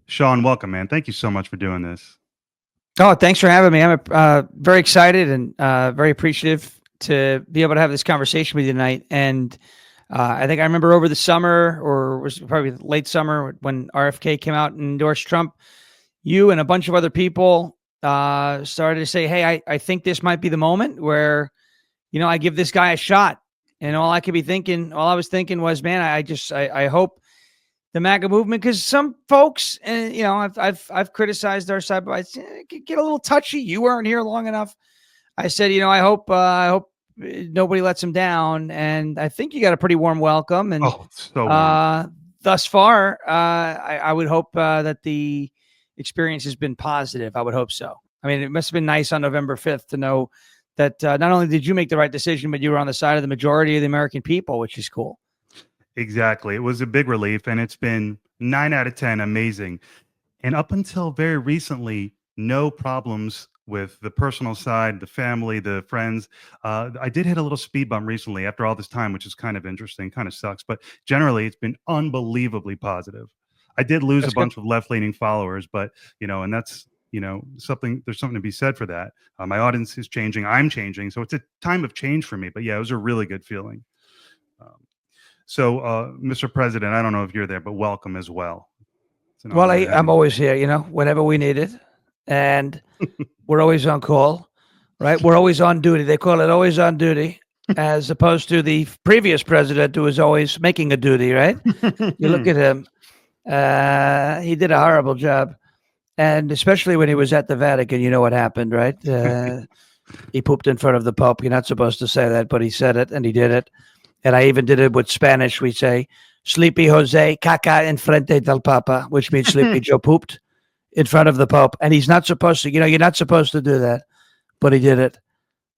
Shawn, welcome, man. Thank you so much for doing this. Oh, thanks for having me. I'm very excited and very appreciative to be able to have this conversation with you tonight. And I think I remember over the summer, or was it probably late summer, when RFK came out and endorsed Trump, you and a bunch of other people started to say, "Hey, I think this might be the moment where, I give this guy a shot." And all I was thinking was, man, I hope the MAGA movement, because some folks, and I've criticized our side, but I get a little touchy. You weren't here long enough. I said, I hope nobody lets him down, and I think you got a pretty warm welcome. And so warm. Thus far, I would hope that the experience has been positive. I would hope so. I mean, it must have been nice on November 5th to know that not only did you make the right decision, but you were on the side of the majority of the American people, which is cool. Exactly. It was a big relief, and it's been 9 out of 10 amazing. And up until very recently, no problems with the personal side, the family, the friends. I did hit a little speed bump recently after all this time, which is kind of interesting, kind of sucks. But generally, it's been unbelievably positive. I did lose That's a bunch of left-leaning followers, but, and that's, there's something to be said for that. My audience is changing. I'm changing. So it's a time of change for me. But yeah, it was a really good feeling. So, Mr. President, I don't know if you're there, but welcome as well. Well, I'm always here, whenever we need it. And we're always on call, right? We're always on duty. They call it always on duty, as opposed to the previous president who was always making a duty, right? You look at him. He did a horrible job. And especially when he was at the Vatican, you know what happened, right? He pooped in front of the Pope. You're not supposed to say that, but he said it and he did it. And I even did it with Spanish. We say, Sleepy Jose caca en frente del Papa, which means Sleepy Joe pooped in front of the Pope. And he's not supposed to, you're not supposed to do that, but he did it.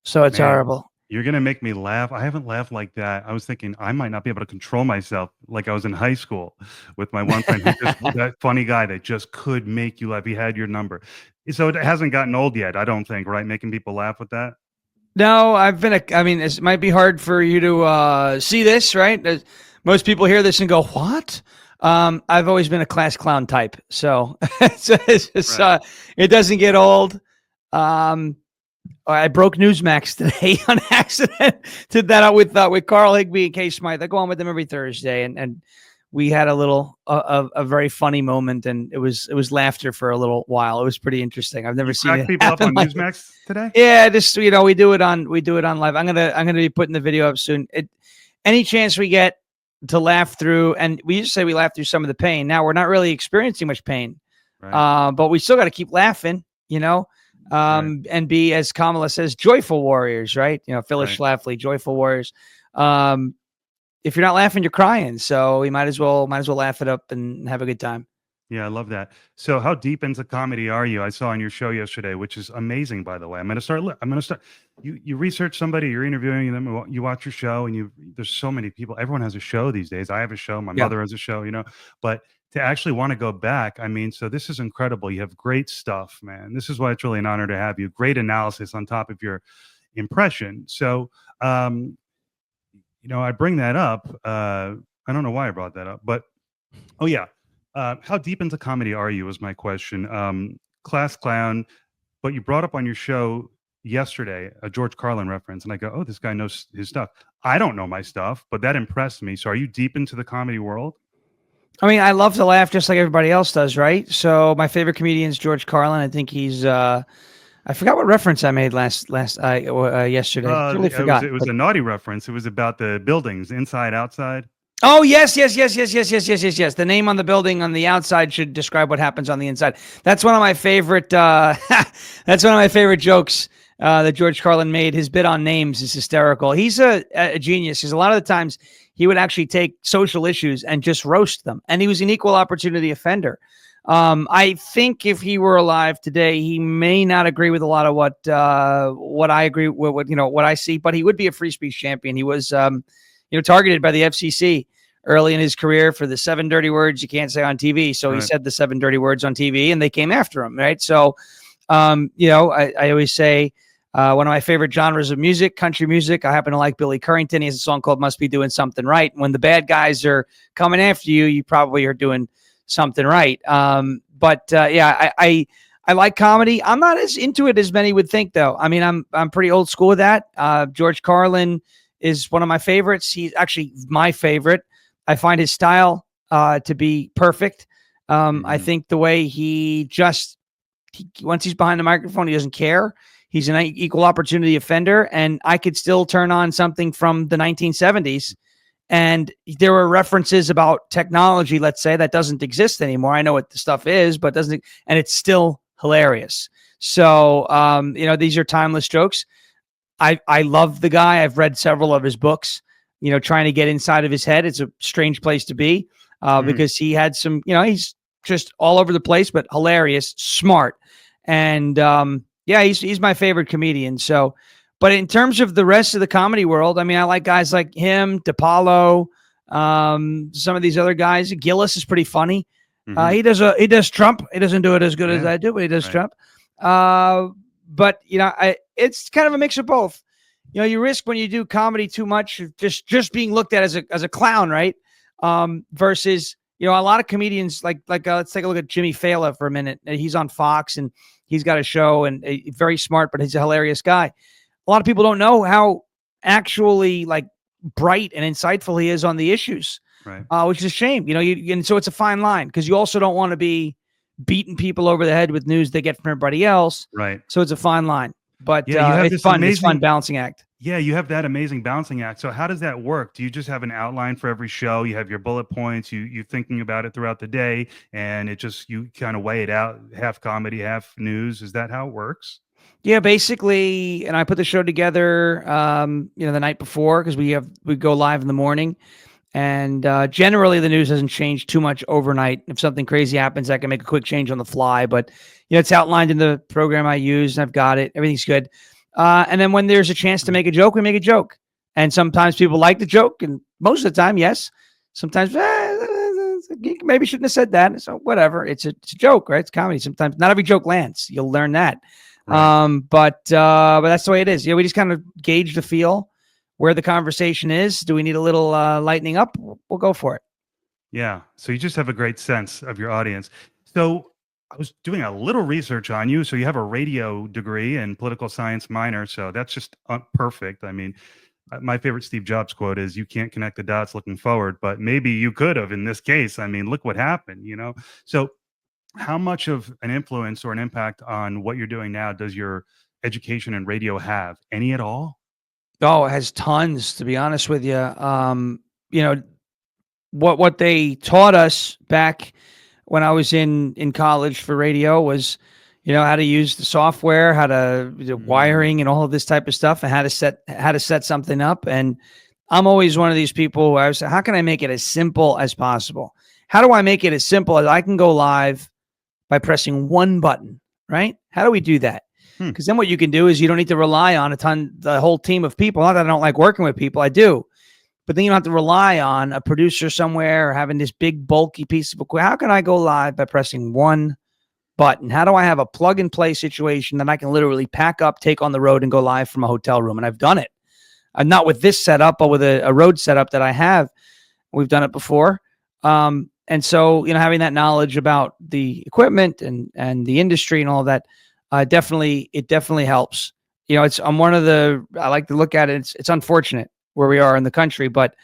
So it's horrible. You're going to make me laugh. I haven't laughed like that. I was thinking I might not be able to control myself like I was in high school with my one friend, that funny guy that just could make you laugh. He had your number. So it hasn't gotten old yet, I don't think, right? Making people laugh with that. No, it might be hard for you to see this, right? Most people hear this and go, what? I've always been a class clown type. So it doesn't get old. I broke Newsmax today on accident. Did that out with Carl Higbee and Kay Smythe. I go on with them every Thursday, and we had a very funny moment, and it was laughter for a little while. It was pretty interesting. I've never seen it people up on Newsmax today. Yeah, just we do it on live. I'm gonna be putting the video up soon. Any chance we get to laugh through, and we used to say we laugh through some of the pain. Now we're not really experiencing much pain, right. But we still got to keep laughing, right. And be, as Kamala says, joyful warriors, right? Phyllis Schlafly, joyful warriors. If you're not laughing, you're crying. So we might as well laugh it up and have a good time. Yeah, I love that. So how deep into comedy are you? I saw on your show yesterday, which is amazing, by the way. I'm going to start. You research somebody, you're interviewing them, you watch your show, and there's so many people. Everyone has a show these days. I have a show. My mother has a show, but to actually want to go back, so this is incredible. You have great stuff, man. This is why it's really an honor to have you. Great analysis on top of your impression. So, I bring that up. I don't know why I brought that up, but how deep into comedy are you is my question. Class clown, but you brought up on your show yesterday a George Carlin reference, and I go, oh, this guy knows his stuff. I don't know my stuff, but that impressed me. So are you deep into the comedy world? I love to laugh just like everybody else does, right? So my favorite comedian is George Carlin. I think he's I forgot what reference I made yesterday. Totally forgot. It was a naughty reference. It was about the buildings, inside, outside. Oh, yes. The name on the building on the outside should describe what happens on the inside. That's one of my favorite. That's one of my favorite jokes that George Carlin made. His bit on names is hysterical. He's a genius, because a lot of the times he would actually take social issues and just roast them. And he was an equal opportunity offender. I think if he were alive today, he may not agree with a lot of what I agree with, what I see, but he would be a free speech champion. He was, targeted by the FCC early in his career for the 7 dirty words you can't say on TV. So he said the 7 dirty words on TV, and they came after him. Right. So, I always say, one of my favorite genres of music, country music. I happen to like Billy Currington. He has a song called Must Be Doing Something Right. When the bad guys are coming after you, you probably are doing something right. But yeah, I like comedy. I'm not as into it as many would think, though. I mean, I'm pretty old school with that. George Carlin is one of my favorites. He's actually my favorite. I find his style to be perfect. I think the way once he's behind the microphone, he doesn't care. He's an equal opportunity offender, and I could still turn on something from the 1970s. And there were references about technology, let's say, that doesn't exist anymore. I know what the stuff is, but doesn't, and it's still hilarious. So, these are timeless jokes. I love the guy. I've read several of his books, trying to get inside of his head. It's a strange place to be because he had some, he's just all over the place, but hilarious, smart. And he's my favorite comedian. So, but in terms of the rest of the comedy world, I mean, I like guys like him, DePaulo, some of these other guys. Gillis is pretty funny. He does Trump. He doesn't do it as good as I do, but he does Trump. But it's kind of a mix of both. You risk when you do comedy too much, just being looked at as a clown, right? Versus a lot of comedians like let's take a look at Jimmy Fallon for a minute. He's on Fox and he's got a show and very smart, but he's a hilarious guy. A lot of people don't know how actually bright and insightful he is on the issues, right? Which is a shame, and so it's a fine line because you also don't want to be beating people over the head with news they get from everybody else, right? So it's a fine line, but it's fun. It's fun balancing act. Yeah, you have that amazing balancing act. So how does that work? Do you just have an outline for every show? You have your bullet points. You thinking about it throughout the day, and you kind of weigh it out, half comedy, half news. Is that how it works? Yeah, basically, and I put the show together, the night before because we go live in the morning, and generally the news hasn't changed too much overnight. If something crazy happens, I can make a quick change on the fly, but it's outlined in the program I use, and I've got it. Everything's good. And then when there's a chance to make a joke, we make a joke, and sometimes people like the joke, and most of the time, yes. Sometimes maybe shouldn't have said that. So whatever, it's a joke, right? It's comedy. Sometimes not every joke lands. You'll learn that. Right. But that's the way it is. We just kind of gauge the feel where the conversation is. Do we need a little lightening up? We'll go for it. Yeah. So you just have a great sense of your audience. So I was doing a little research on you. So you have a radio degree and political science minor. So that's just perfect. I mean, my favorite Steve Jobs quote is, "You can't connect the dots looking forward, but maybe you could have in this case." I mean, look what happened, So how much of an influence or an impact on what you're doing now does your education in radio have? Any at all? Oh, it has tons, to be honest with you. What they taught us back when I was in college for radio was, how to use the software, how to wiring and all of this type of stuff, and how to set something up. And I'm always one of these people where I was, how can I make it as simple as possible? How do I make it as simple as I can go live by pressing one button, right? How do we do that? Because then what you can do is you don't need to rely on the whole team of people. Not that I don't like working with people, I do. But then you don't have to rely on a producer somewhere or having this big bulky piece of equipment. How can I go live by pressing one button? How do I have a plug and play situation that I can literally pack up, take on the road, and go live from a hotel room? And I've done it. Not with this setup, but with a road setup that I have. We've done it before. And so, having that knowledge about the equipment and the industry and all of that, it definitely helps. I like to look at it. It's unfortunate where we are in the country, but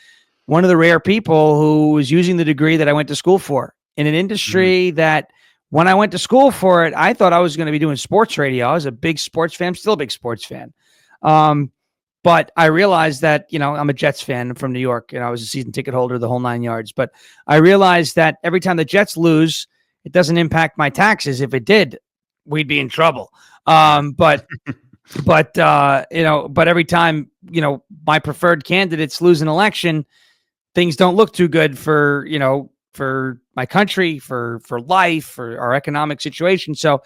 one of the rare people who was using the degree that I went to school for in an industry that when I went to school for it, I thought I was going to be doing sports radio. I was a big sports fan. I'm still a big sports fan. But I realized that, I'm a Jets fan from New York, and I was a season ticket holder, the whole 9 yards. But I realized that every time the Jets lose, it doesn't impact my taxes. If it did, we'd be in trouble. But every time, my preferred candidates lose an election, things don't look too good for my country, for life, for our economic situation. So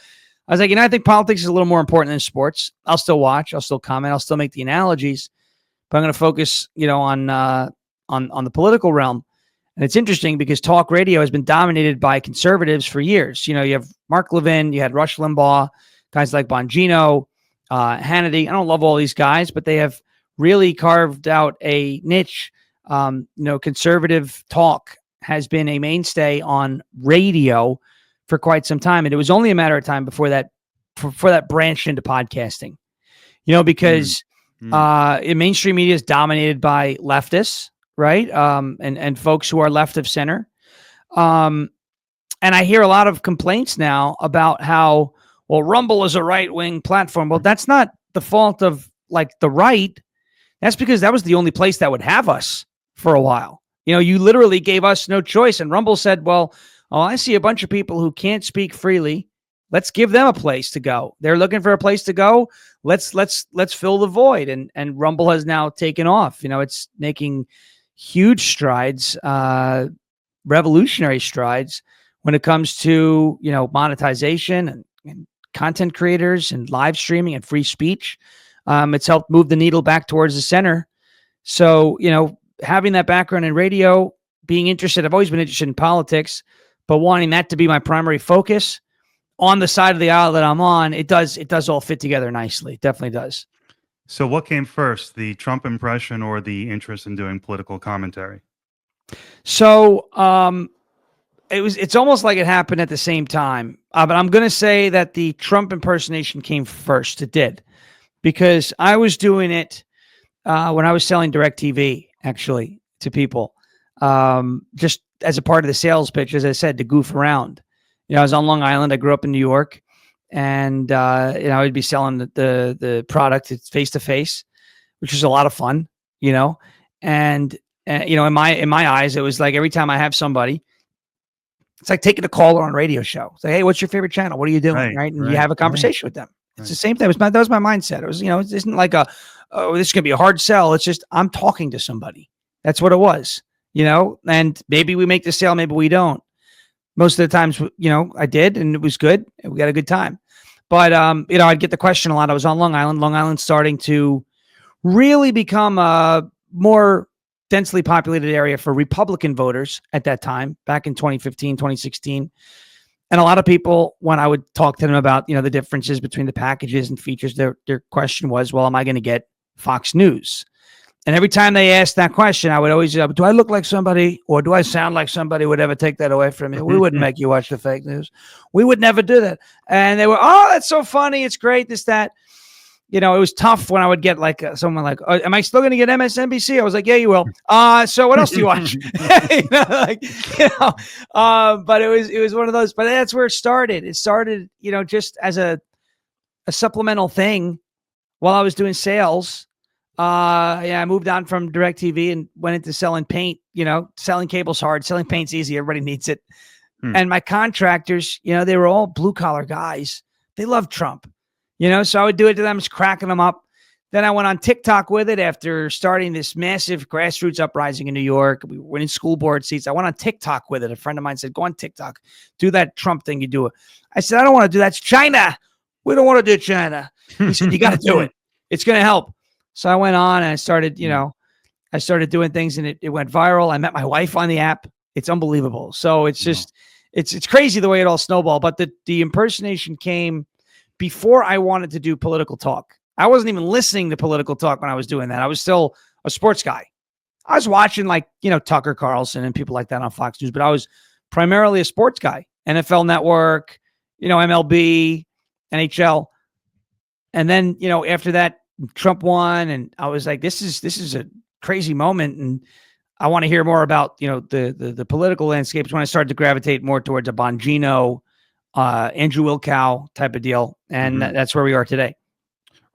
I was like, I think politics is a little more important than sports. I'll still watch, I'll still comment, I'll still make the analogies, but I'm going to focus, on the political realm. And it's interesting because talk radio has been dominated by conservatives for years. You have Mark Levin, you had Rush Limbaugh, guys like Bongino, Hannity. I don't love all these guys, but they have really carved out a niche. Conservative talk has been a mainstay on radio for quite some time. And it was only a matter of time before that, for that branched into podcasting, because mainstream media is dominated by leftists, right? And folks who are left of center. And I hear a lot of complaints now about how, well, Rumble is a right-wing platform. Well, that's not the fault of like the right. That's because that was the only place that would have us for a while. You literally gave us no choice. And Rumble said, well, I see a bunch of people who can't speak freely. Let's give them a place to go. They're looking for a place to go. Let's fill the void. And Rumble has now taken off. It's making huge strides, revolutionary strides when it comes to, monetization and content creators and live streaming and free speech. It's helped move the needle back towards the center. So, having that background in radio, being interested, I've always been interested in politics, but wanting that to be my primary focus on the side of the aisle that I'm on, it does all fit together nicely. It definitely does. So what came first, the Trump impression or the interest in doing political commentary? So it's almost like it happened at the same time. But I'm going to say that the Trump impersonation came first. It did. Because I was doing it when I was selling DirecTV, actually, to people, just as a part of the sales pitch, as I said, to goof around. I was on Long Island. I grew up in New York, and I would be selling the product face to face, which was a lot of fun. And in my eyes, it was like every time I have somebody, it's like taking a caller on a radio show. It's like, hey, what's your favorite channel? What are you doing? Right? And you have a conversation with them. It's the same thing. That was my mindset. It was, it isn't like this is going to be a hard sell. It's just, I'm talking to somebody. That's what it was, and maybe we make the sale, maybe we don't. Most of the times, I did, and it was good. And we got a good time. But, I'd get the question a lot. I was on Long Island starting to really become a more densely populated area for Republican voters at that time, back in 2015, 2016. And a lot of people, when I would talk to them about, the differences between the packages and features, their question was, well, am I going to get Fox News? And every time they asked that question, I would always, do I look like somebody or do I sound like somebody would ever take that away from me? We wouldn't make you watch the fake news. We would never do that. And they were, oh, that's so funny. It's great. This, that. It was tough when I would get like someone like, oh, am I still going to get MSNBC? I was like, yeah, you will. So what else do you watch? But it was one of those, but that's where it started. It started, just as a supplemental thing while I was doing sales. I moved on from DirecTV and went into selling paint. Selling cable's hard, selling paint's easy. Everybody needs it. And my contractors, they were all blue collar guys. They loved Trump. So I would do it to them, just cracking them up. Then I went on TikTok with it after starting this massive grassroots uprising in New York. We were in school board seats. I went on TikTok with it. A friend of mine said, go on TikTok, do that Trump thing you do it. I said, I don't want to do that. It's China. We don't want to do China. He said, you got to do it. It's going to help. So I went on and I started, I started doing things and it went viral. I met my wife on the app. It's unbelievable. So it's just, it's crazy the way it all snowballed. But the impersonation came before I wanted to do political talk. I wasn't even listening to political talk when I was doing that. I was still a sports guy. I was watching Tucker Carlson and people like that on Fox News, but I was primarily a sports guy. NFL Network, MLB, NHL. And then, after that, Trump won, and I was like, this is a crazy moment, and I want to hear more about, the political landscape. When I started to gravitate more towards a Bongino, Andrew Wilkow type of deal. And that's where we are today.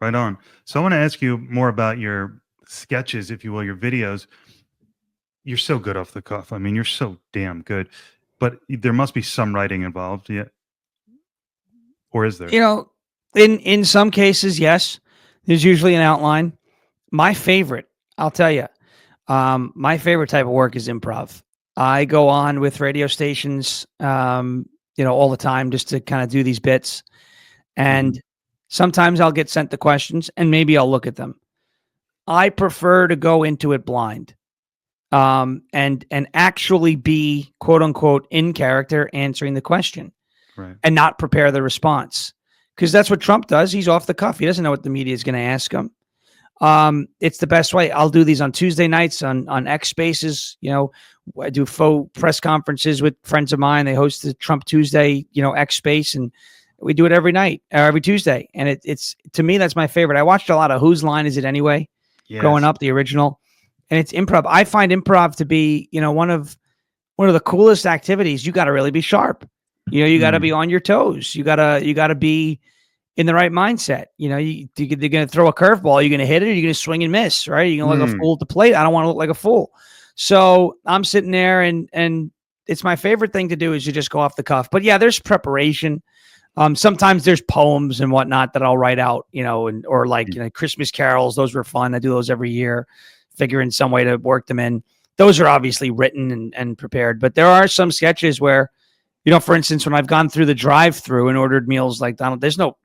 Right on. So I want to ask you more about your sketches, if you will, your videos. You're so good off the cuff. I mean, you're so damn good, but there must be some writing involved. Yeah. Or is there? In some cases, yes, there's usually an outline. My favorite, I'll tell you, my favorite type of work is improv. I go on with radio stations, all the time just to kind of do these bits. And sometimes I'll get sent the questions and maybe I'll look at them. I prefer to go into it blind, and actually be quote unquote in character answering the question, right, and not prepare the response. Because that's what Trump does. He's off the cuff. He doesn't know what the media is going to ask him. It's the best way. I'll do these on Tuesday nights on X Spaces. I do faux press conferences with friends of mine. They host the Trump Tuesday, X Space, and we do it every night, every Tuesday. And it's to me, that's my favorite. I watched a lot of Whose Line Is It Anyway? Growing Yes. up, the original, and it's improv. I find improv to be, one of the coolest activities. You got to really be sharp. You got to be on your toes. You gotta be in the right mindset. You're going to throw a curveball. You're going to hit it. Or you're going to swing and miss, right? You're going to look a fool at the plate. I don't want to look like a fool. So I'm sitting there and it's my favorite thing to do is you just go off the cuff. But yeah, there's preparation. Sometimes there's poems and whatnot that I'll write out, or like, Christmas carols. Those were fun. I do those every year, figuring some way to work them in. Those are obviously written and prepared, but there are some sketches where, for instance, when I've gone through the drive-through and ordered meals like Donald, there's no,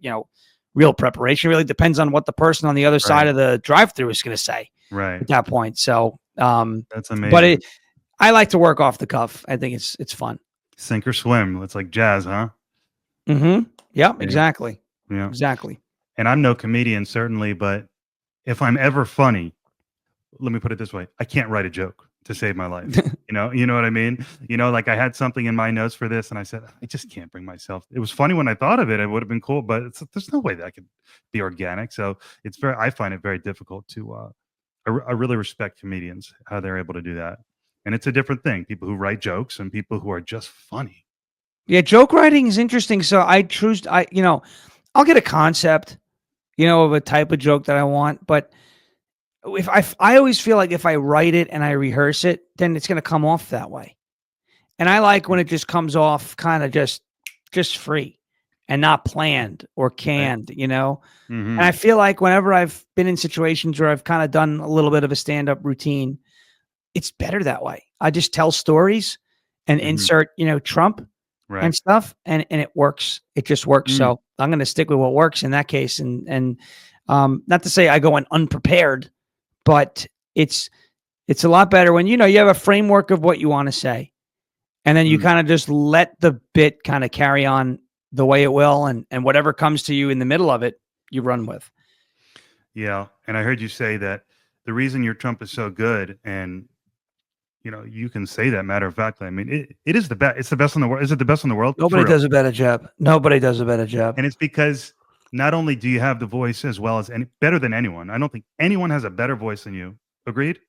real preparation. It really depends on what the person on the other side of the drive-through is going to say at that point. So, that's amazing. But I like to work off the cuff. I think it's fun. Sink or swim. It's like jazz, huh? Mm-hmm. Yeah, Yeah. exactly. Yeah. Exactly. And I'm no comedian, certainly, but if I'm ever funny, let me put it this way: I can't write a joke to save my life. You know what I mean? Like I had something in my notes for this, and I said, I just can't bring myself. It was funny when I thought of it; it would have been cool, but there's no way that I could be organic. So I find it very difficult to. I really respect comedians how they're able to do that, and it's a different thing. People who write jokes and people who are just funny. Yeah, joke writing is interesting. So I'll get a concept, of a type of joke that I want, but if I always feel like if I write it and I rehearse it, then it's going to come off that way. And I like when it just comes off kind of just free and not planned or canned, Mm-hmm. And I feel like whenever I've been in situations where I've kind of done a little bit of a stand-up routine, it's better that way. I just tell stories and insert, Trump and stuff, and it works. It just works. So I'm going to stick with what works in that case. And not to say I go in unprepared, but it's a lot better when, you have a framework of what you want to say. And then you kind of just let the bit kind of carry on the way it will. And whatever comes to you in the middle of it, you run with. Yeah. And I heard you say that the reason your Trump is so good, and you can say that matter of factly. I mean, it is the best. It's the best in the world. Is it the best in the world? Nobody does a better job. Nobody does a better job. And it's because not only do you have the voice as well as better than anyone. I don't think anyone has a better voice than you. Agreed?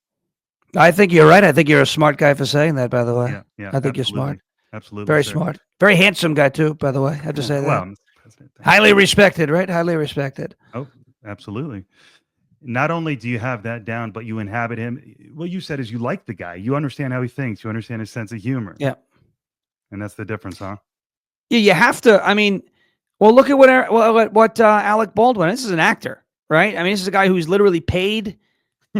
I think you're right. I think you're a smart guy for saying that, by the way. Yeah. I think you're smart. Absolutely. Very smart. Very handsome guy too, by the way. I have to say that. Well, highly respected, right? Highly respected. Oh, absolutely. Not only do you have that down, but you inhabit him. What you said is you like the guy. You understand how he thinks. You understand his sense of humor. Yeah. And that's the difference, huh? Yeah, you have to. I mean, well, look at what Alec Baldwin. This is an actor, right? I mean, this is a guy who's literally paid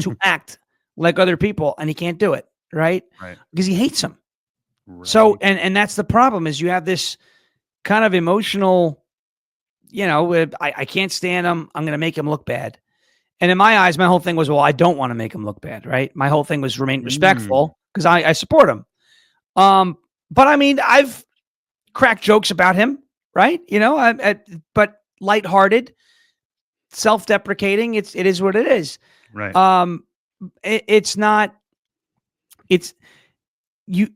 to act like other people, and he can't do it, right? Right. Because he hates them. Right. So, and that's the problem is you have this kind of emotional, I can't stand him. I'm going to make him look bad. And in my eyes, my whole thing was, well, I don't want to make him look bad, right? My whole thing was remain respectful because I support him. But I mean, I've cracked jokes about him, right? But lighthearted, self-deprecating. It is what it is. Right. It's not. It's you.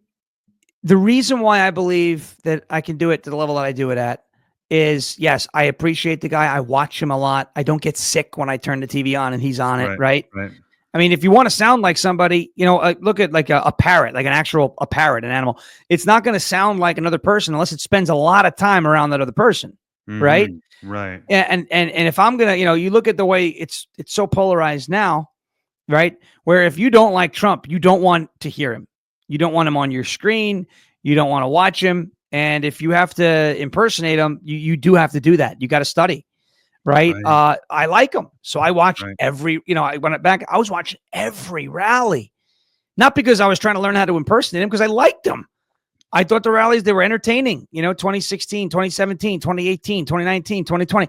The reason why I believe that I can do it to the level that I do it at is, yes, I appreciate the guy. I watch him a lot. I don't get sick when I turn the TV on and he's on it, right? Right. I mean, if you want to sound like somebody, look at like a parrot, like a parrot, an animal. It's not going to sound like another person unless it spends a lot of time around that other person, right? Right. And if I'm gonna, you look at the way it's so polarized now, right? Where if you don't like Trump, you don't want to hear him. You don't want him on your screen. You don't want to watch him. And if you have to impersonate him, you do have to do that. You got to study, right? I like him. So I watch every, I went back, I was watching every rally, not because I was trying to learn how to impersonate him, because I liked him. I thought the rallies, they were entertaining, 2016, 2017, 2018, 2019, 2020.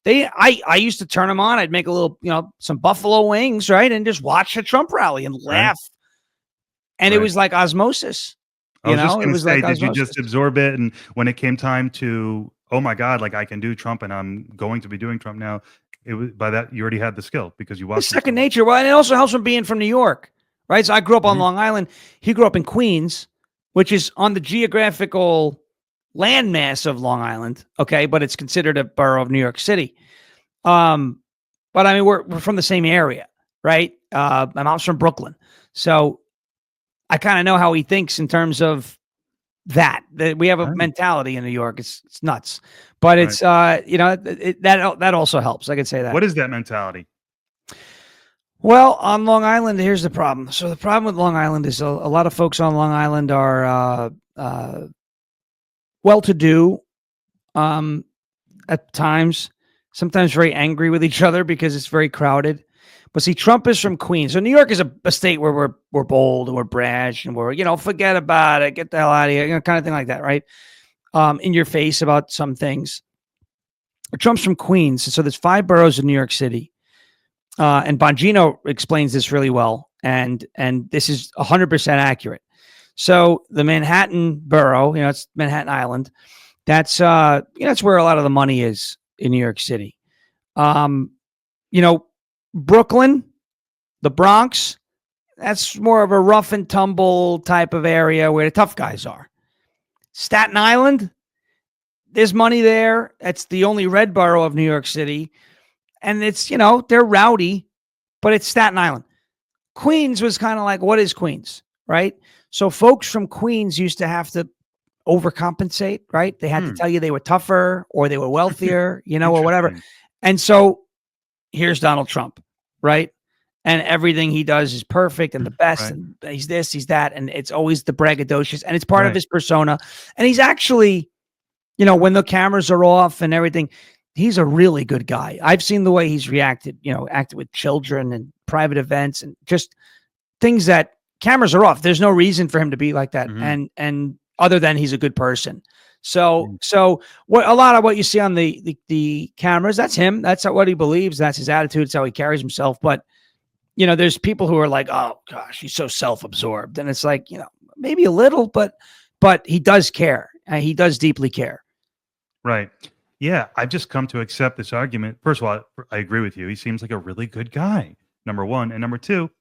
I used to turn them on. I'd make a little, some buffalo wings, right? And just watch a Trump rally and laugh. And it was like osmosis. I was just going to say, like did you just absorb it? And when it came time to, oh my God, like I can do Trump and I'm going to be doing Trump now, it was by that you already had the skill because you It's watched. second nature. Well, and it also helps from being from New York, right? So I grew up on Mhm. Long Island. He grew up in Queens, which is on the geographical landmass of Long Island. Okay, but it's considered a borough of New York City. But I mean, we're from the same area, right? My mom's from Brooklyn, so I kind of know how he thinks in terms of that we have a Right. mentality in New York. It's nuts, but Right. it's that also helps. I could say that. What is that mentality? Well, on Long Island, here's the problem. So the problem with Long Island is a lot of folks on Long Island are well-to-do at times, sometimes very angry with each other because it's very crowded. But see, Trump is from Queens, so New York is a state where we're bold and we're brash and we're forget about it, get the hell out of here, kind of thing like that, right? In your face about some things. Trump's from Queens, so there's 5 boroughs in New York City. And Bongino explains this really well, and this is 100% accurate. So the Manhattan borough, it's Manhattan Island. That's that's where a lot of the money is in New York City. Um, Brooklyn, the Bronx, that's more of a rough and tumble type of area where the tough guys are. Staten Island, there's money there. That's the only red borough of New York City, and it's they're rowdy, but it's Staten Island. Queens was kind of like, what is Queens, right? So folks from Queens used to have to overcompensate, right? They had to tell you they were tougher or they were wealthier, or whatever. Interesting. And so here's Donald Trump, right? And everything he does is perfect and the best, Right. and he's this, he's that, and it's always the braggadocious, and it's part of Right. his persona. And he's actually, when the cameras are off and everything, he's a really good guy. I've seen the way he's reacted, acted with children and private events and just things that cameras are off. There's no reason for him to be like that. Mhm. And other than he's a good person. So Mm. what a lot of what you see on the cameras, that's him. That's what he believes. That's his attitude. It's how he carries himself. But there's people who are like, oh gosh, he's so self-absorbed. And it's like, maybe a little, but he does care. He does deeply care. Right. Yeah, I've just come to accept this argument. First of all, I agree with you. He seems like a really good guy. Number one, and number two,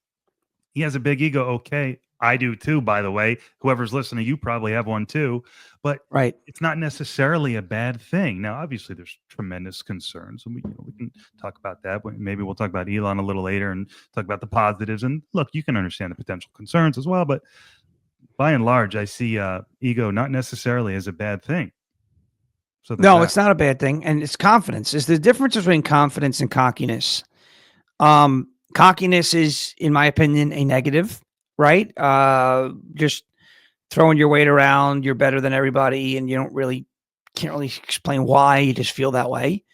he has a big ego. Okay, I do too. By the way, whoever's listening, you probably have one too. But Right. it's not necessarily a bad thing. Now, obviously, there's tremendous concerns, and we can talk about that. Maybe we'll talk about Elon a little later and talk about the positives. And look, you can understand the potential concerns as well. But by and large, I see ego not necessarily as a bad thing. So there's No, that. it's not a bad thing. And it's confidence. Is the difference between confidence and cockiness. Cockiness is, in my opinion, a negative, right? Just throwing your weight around, you're better than everybody, and you can't really explain why, you just feel that way.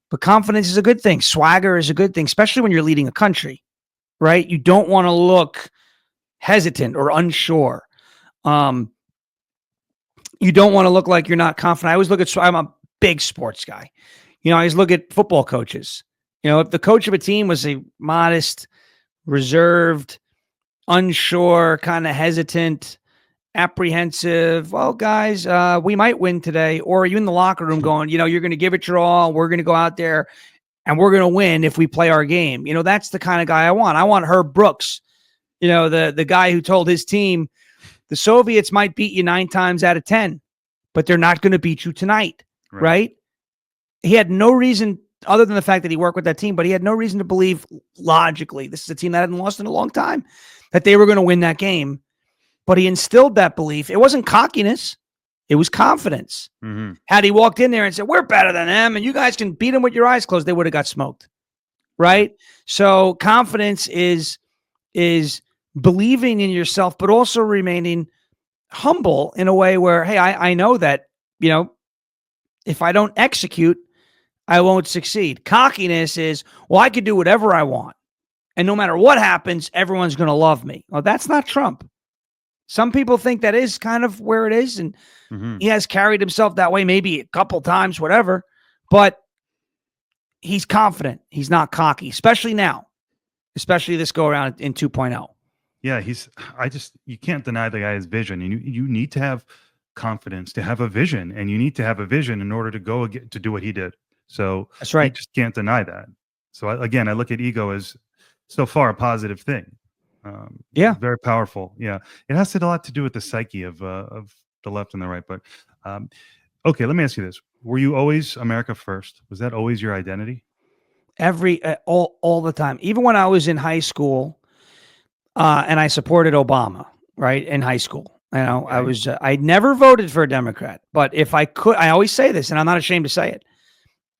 But confidence is a good thing. Swagger is a good thing, especially when you're leading a country, right? You don't want to look hesitant or unsure. You don't want to look like you're not confident. I always look at, I'm a big sports guy. I always look at football coaches. If the coach of a team was a modest, reserved, unsure, kind of hesitant, apprehensive, well, guys, we might win today. Or are you in the locker room going, you're going to give it your all. We're going to go out there and we're going to win if we play our game. That's the kind of guy I want. I want Herb Brooks, the guy who told his team, the Soviets might beat you 9 times out of 10, but they're not going to beat you tonight, right? He had no reason, other than the fact that he worked with that team, but he had no reason to believe logically, this is a team that hadn't lost in a long time, that they were going to win that game. But he instilled that belief. It wasn't cockiness. It was confidence. Mm-hmm. Had he walked in there and said, we're better than them and you guys can beat them with your eyes closed, they would have got smoked, right? So confidence is believing in yourself, but also remaining humble in a way where, hey, I know that, if I don't execute, I won't succeed. Cockiness is, well, I could do whatever I want. And no matter what happens, everyone's going to love me. Well, that's not Trump. Some people think that is kind of where it is. And he has carried himself that way, maybe a couple times, whatever. But he's confident. He's not cocky, especially now, especially this go around in 2.0. Yeah, you can't deny the guy's vision. And you need to have confidence to have a vision, and you need to have a vision in order to to do what he did. So That's right. you just can't deny that. So again, I look at ego as so far a positive thing. Yeah. Very powerful. Yeah, it has a lot to do with the psyche of the left and the right. But um, okay, let me ask you this: were you always America first? Was that always your identity? All the time, even when I was in high school, and I supported Obama, right, in high school. Okay. I never voted for a Democrat, but if I could, I always say this, and I'm not ashamed to say it.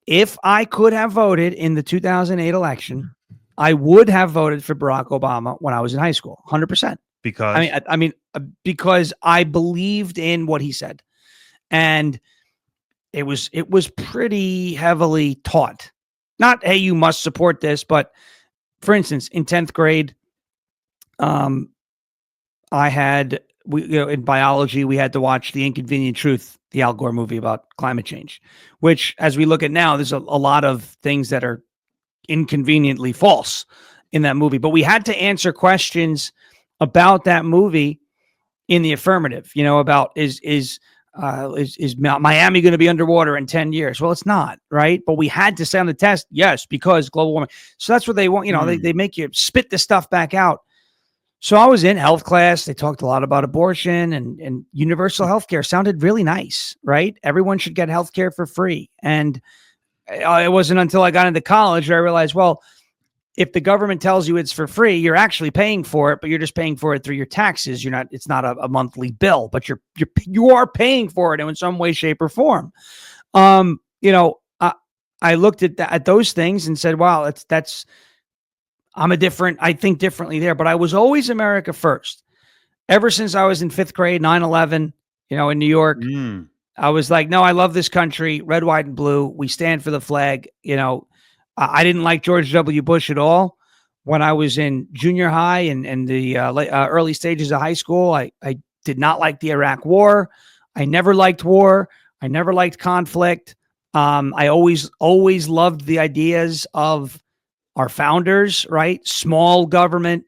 If I could have voted in the 2008 election, I would have voted for Barack Obama when I was in high school, 100%. Because Because I believed in what he said, and it was pretty heavily taught. Not, hey, you must support this, but for instance, in 10th grade, I had in biology we had to watch The Inconvenient Truth, the Al Gore movie about climate change, which, as we look at now, there's a lot of things that are inconveniently false in that movie. But we had to answer questions about that movie in the affirmative. About is Miami going to be underwater in 10 years? Well, it's not, right? But we had to say on the test, yes, because global warming. So that's what they want. They make you spit the stuff back out. So I was in health class. They talked a lot about abortion and universal health care. Sounded really nice, right? Everyone should get health care for free. And it wasn't until I got into college where I realized, well, if the government tells you it's for free, you're actually paying for it, but you're just paying for it through your taxes. It's not a monthly bill, but you are paying for it in some way, shape, or form. I looked at those things and said, wow, I think differently there, but I was always America first. Ever since I was in 5th grade, 9/11, in New York, I was like, no, I love this country, red, white, and blue. We stand for the flag. I didn't like George W. Bush at all. When I was in junior high and the early stages of high school, I did not like the Iraq War. I never liked war. I never liked conflict. I always loved the ideas of our founders, right? Small government,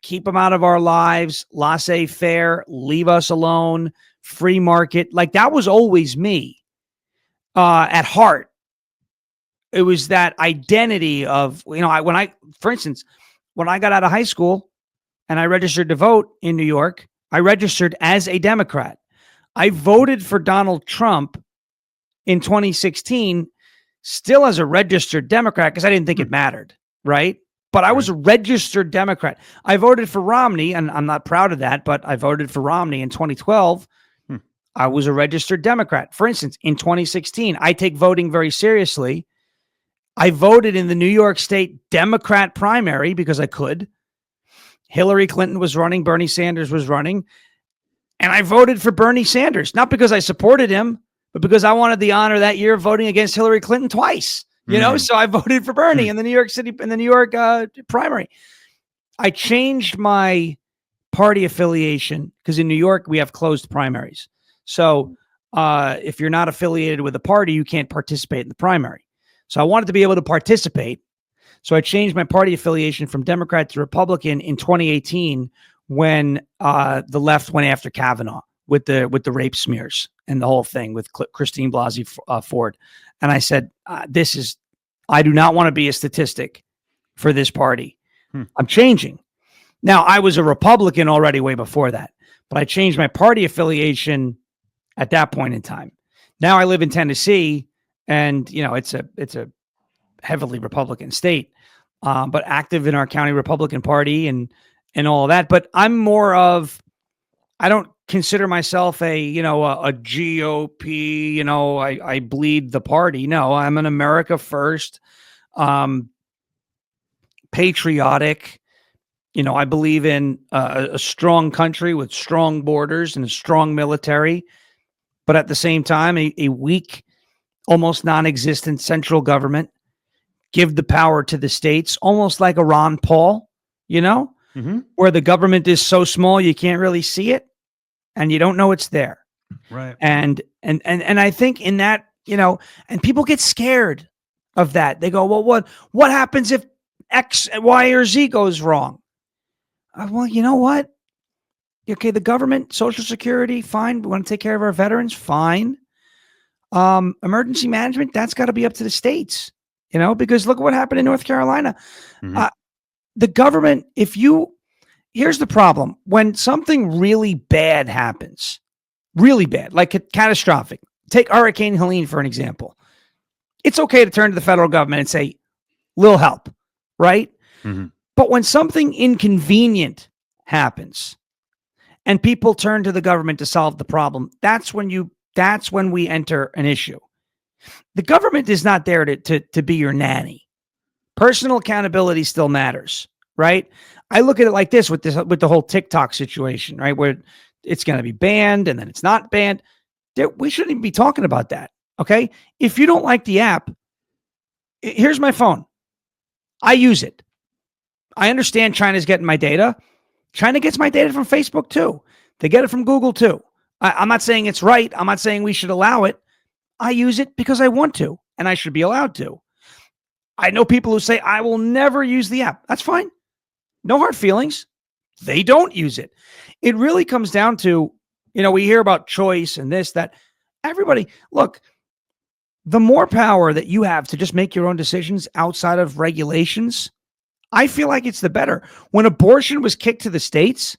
keep them out of our lives, laissez-faire, leave us alone, free market. Like, that was always me at heart. It was that identity of, for instance, when I got out of high school and I registered to vote in New York, I registered as a Democrat. I voted for Donald Trump in 2016 still as a registered Democrat because I didn't think it mattered, right? But I was a registered Democrat. I voted for Romney, and I'm not proud of that, but I voted for Romney in 2012. I was a registered Democrat. For instance, in 2016, I take voting very seriously. I voted in the New York State Democrat primary because I could. Hillary Clinton was running, Bernie Sanders was running, and I voted for Bernie Sanders, not because I supported him, but because I wanted the honor that year of voting against Hillary Clinton twice, so I voted for Bernie in the New York primary. I changed my party affiliation because in New York, we have closed primaries. So if you're not affiliated with a party, you can't participate in the primary. So I wanted to be able to participate. So I changed my party affiliation from Democrat to Republican in 2018 when the left went after Kavanaugh with the rape smears and the whole thing with Christine Blasey Ford. And I said, I do not want to be a statistic for this party. I'm changing. Now, I was a Republican already way before that, but I changed my party affiliation at that point in time. Now I live in Tennessee, and it's a heavily Republican state, but active in our county Republican Party and all of that. But I'm more of, I don't consider myself a GOP, I bleed the party. No, I'm an America first, patriotic. I believe in a strong country with strong borders and a strong military, but at the same time, a weak, almost non-existent central government. Give the power to the states, almost like a Ron Paul, where the government is so small you can't really see it and you don't know it's there. Right. And I think in that, and people get scared of that. They go, well, what happens if X, Y, or Z goes wrong? Well, you know what? Okay, the government, Social Security, fine. We want to take care of our veterans, fine. Emergency management, that's got to be up to the states. because look what happened in North Carolina. Mhm. The government, here's the problem. When something really bad happens, really bad, like catastrophic, take Hurricane Helene for an example. It's okay to turn to the federal government and say, little help, right? Mhm. But when something inconvenient happens and people turn to the government to solve the problem, that's when we enter an issue. The government is not there to be your nanny. Personal accountability still matters, right? I look at it like this with the whole TikTok situation, right? Where it's going to be banned and then it's not banned. We shouldn't even be talking about that. Okay. If you don't like the app, here's my phone. I use it. I understand China's getting my data. China gets my data from Facebook too. They get it from Google too. I'm not saying it's right. I'm not saying we should allow it. I use it because I want to, and I should be allowed to. I know people who say, I will never use the app. That's fine. No hard feelings. They don't use it. It really comes down to, we hear about choice and this, that. Everybody, look, the more power that you have to just make your own decisions outside of regulations, I feel like it's the better. When abortion was kicked to the states,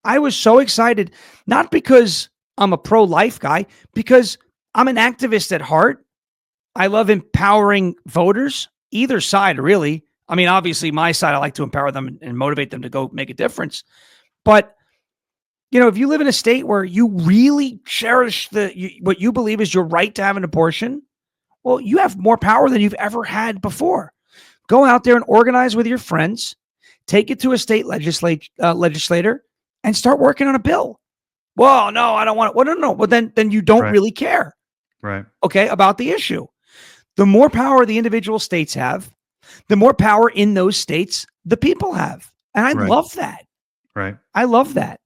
I was so excited, not because I'm a pro-life guy, because I'm an activist at heart. I love empowering voters, either side, really. I mean, obviously, my side, I like to empower them and motivate them to go make a difference. But, if you live in a state where you really cherish what you believe is your right to have an abortion, well, you have more power than you've ever had before. Go out there and organize with your friends, take it to a state legislator, and start working on a bill. Well, no, I don't want it. Well, no. Well, then you don't Right. really care. Right. Okay, about the issue. The more power the individual states have, the more power in those states the people have. And I Right. love that. Right. I love that.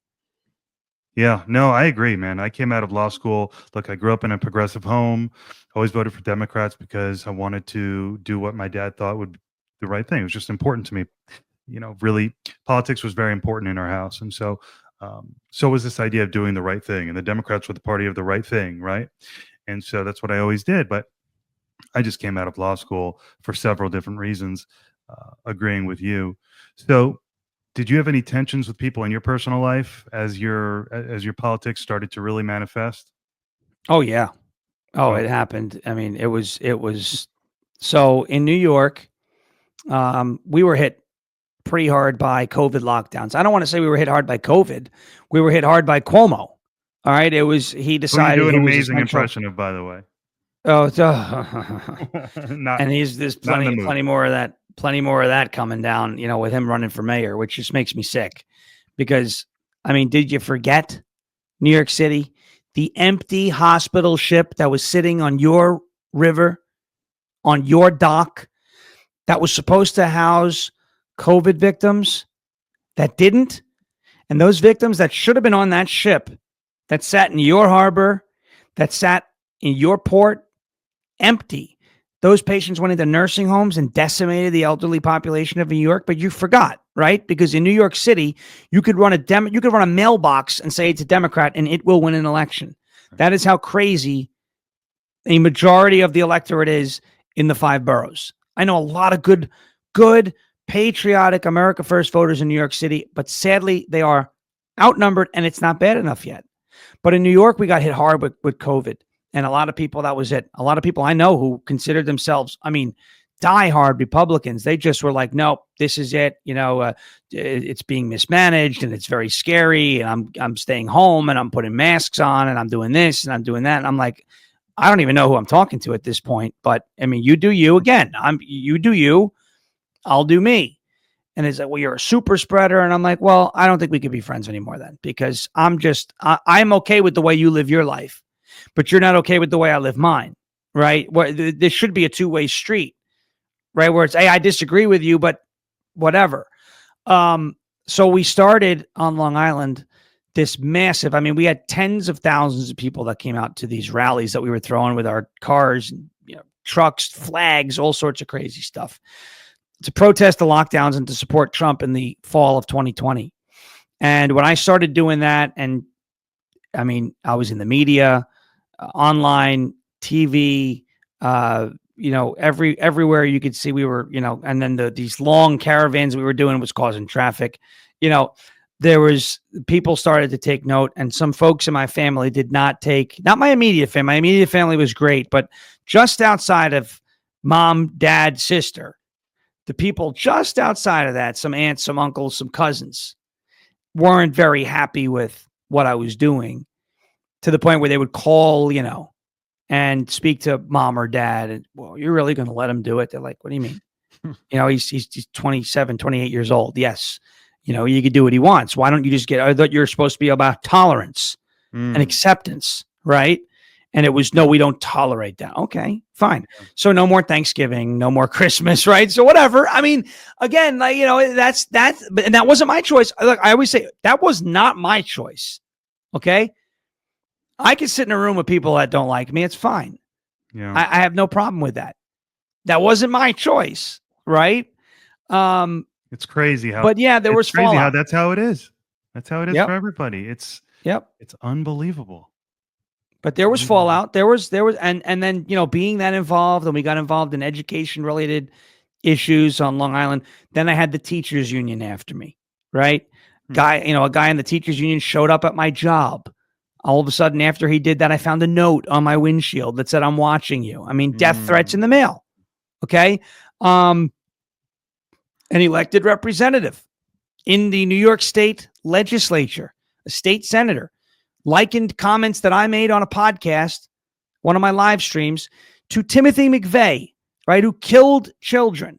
Yeah, no, I agree, man. I came out of law school. Look, I grew up in a progressive home. Always voted for Democrats because I wanted to do what my dad thought would be the right thing. It was just important to me. Really, politics was very important in our house, and so was this idea of doing the right thing. And the Democrats were the party of the right thing, right? And so that's what I always did. But I just came out of law school for several different reasons, agreeing with you. So, did you have any tensions with people in your personal life as your politics started to really manifest? Oh yeah. Oh, Oh, it happened. I mean, it was so in New York, we were hit pretty hard by COVID lockdowns. I don't want to say we were hit hard by COVID. We were hit hard by Cuomo. All right. He who you do decided an who was amazing essential. impression of, by the way. Oh, not and there's not in the plenty mood. plenty more of that coming down, with him running for mayor, which just makes me sick. Because I mean, did you forget New York City, the empty hospital ship that was sitting on your river, on your dock, that was supposed to house COVID victims that didn't? And those victims that should have been on that ship, that sat in your harbor, that sat in your port, empty. Those patients went into nursing homes and decimated the elderly population of New York, but you forgot, right? Because in New York City, you could run a mailbox and say it's a Democrat and it will win an election. That is how crazy a majority of the electorate is in the 5 boroughs. I know a lot of good, patriotic America First voters in New York City, but sadly they are outnumbered and it's not bad enough yet. But in New York, we got hit hard with COVID. And a lot of people, that was it. A lot of people I know who considered themselves, diehard Republicans, they just were like, nope, this is it. It's being mismanaged and it's very scary. And I'm staying home and I'm putting masks on and I'm doing this and I'm doing that. And I'm like, I don't even know who I'm talking to at this point. But I mean, you do you again. You do you. I'll do me. And it's like, well, you're a super spreader. And I'm like, well, I don't think we could be friends anymore then, because I'm okay with the way you live your life, but you're not okay with the way I live mine, right? There should be a two-way street, right? Where it's, hey, I disagree with you, but whatever. So we started on Long Island this massive, we had tens of thousands of people that came out to these rallies that we were throwing with our cars, trucks, flags, all sorts of crazy stuff, to protest the lockdowns and to support Trump in the fall of 2020. And when I started doing that, and I was in the media, online, TV, everywhere you could see we were, and then these long caravans we were doing was causing traffic. There was people started to take note, and some folks in my family did not my immediate family. My immediate family was great, but just outside of mom, dad, sister, the people just outside of that, some aunts, some uncles, some cousins, weren't very happy with what I was doing, to the point where they would call, and speak to mom or dad, and, well, you're really going to let him do it? They're like, what do you mean? He's 27, 28 years old. Yes. You could do what he wants. Why don't you just I thought you're supposed to be about tolerance and acceptance, right? And it was, no, we don't tolerate that. Okay, fine. So no more Thanksgiving, no more Christmas, right? So whatever. I mean, again, that's, and that wasn't my choice. Look, I always say that was not my choice. Okay. I can sit in a room with people that don't like me. It's fine. Yeah. I have no problem with that. That wasn't my choice. Right. It's crazy how, but yeah, there was crazy how fallout. that's how it is. That's how it is Yep. for everybody. It's unbelievable. But there was fallout. There was, and then, being that involved, and we got involved in education related issues on Long Island. Then I had the teachers union after me, right? A guy in the teachers union showed up at my job. All of a sudden, after he did that, I found a note on my windshield that said, I'm watching you. I mean, death threats in the mail. Okay. An elected representative in the New York State legislature, a state senator, likened comments that I made on a podcast, one of my live streams, to Timothy McVeigh, right, who killed children,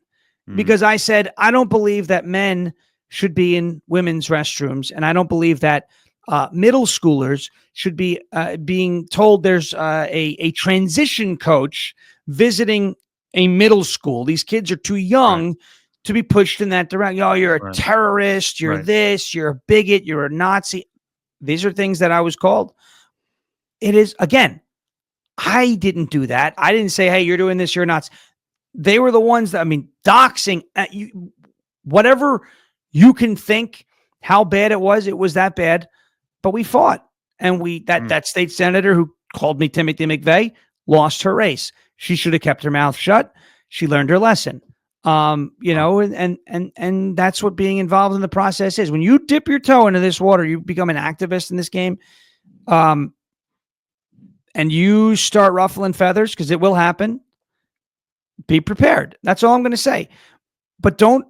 because I said, I don't believe that men should be in women's restrooms, and I don't believe that middle schoolers should be being told there's a transition coach visiting a middle school. These kids are too young to be pushed in that direction. Oh, you're a terrorist. You're this. You're a bigot. You're a Nazi. These are things that I was called. It is, again, I didn't do that. I didn't say, hey, you're doing this. You're not. They were the ones that, doxing at you, whatever you can think how bad it was that bad. But we fought, and that state senator who called me Timothy McVeigh lost her race. She should have kept her mouth shut. She learned her lesson. And that's what being involved in the process is. When you dip your toe into this water, you become an activist in this game. And you start ruffling feathers, because it will happen. Be prepared. That's all I'm going to say. But don't,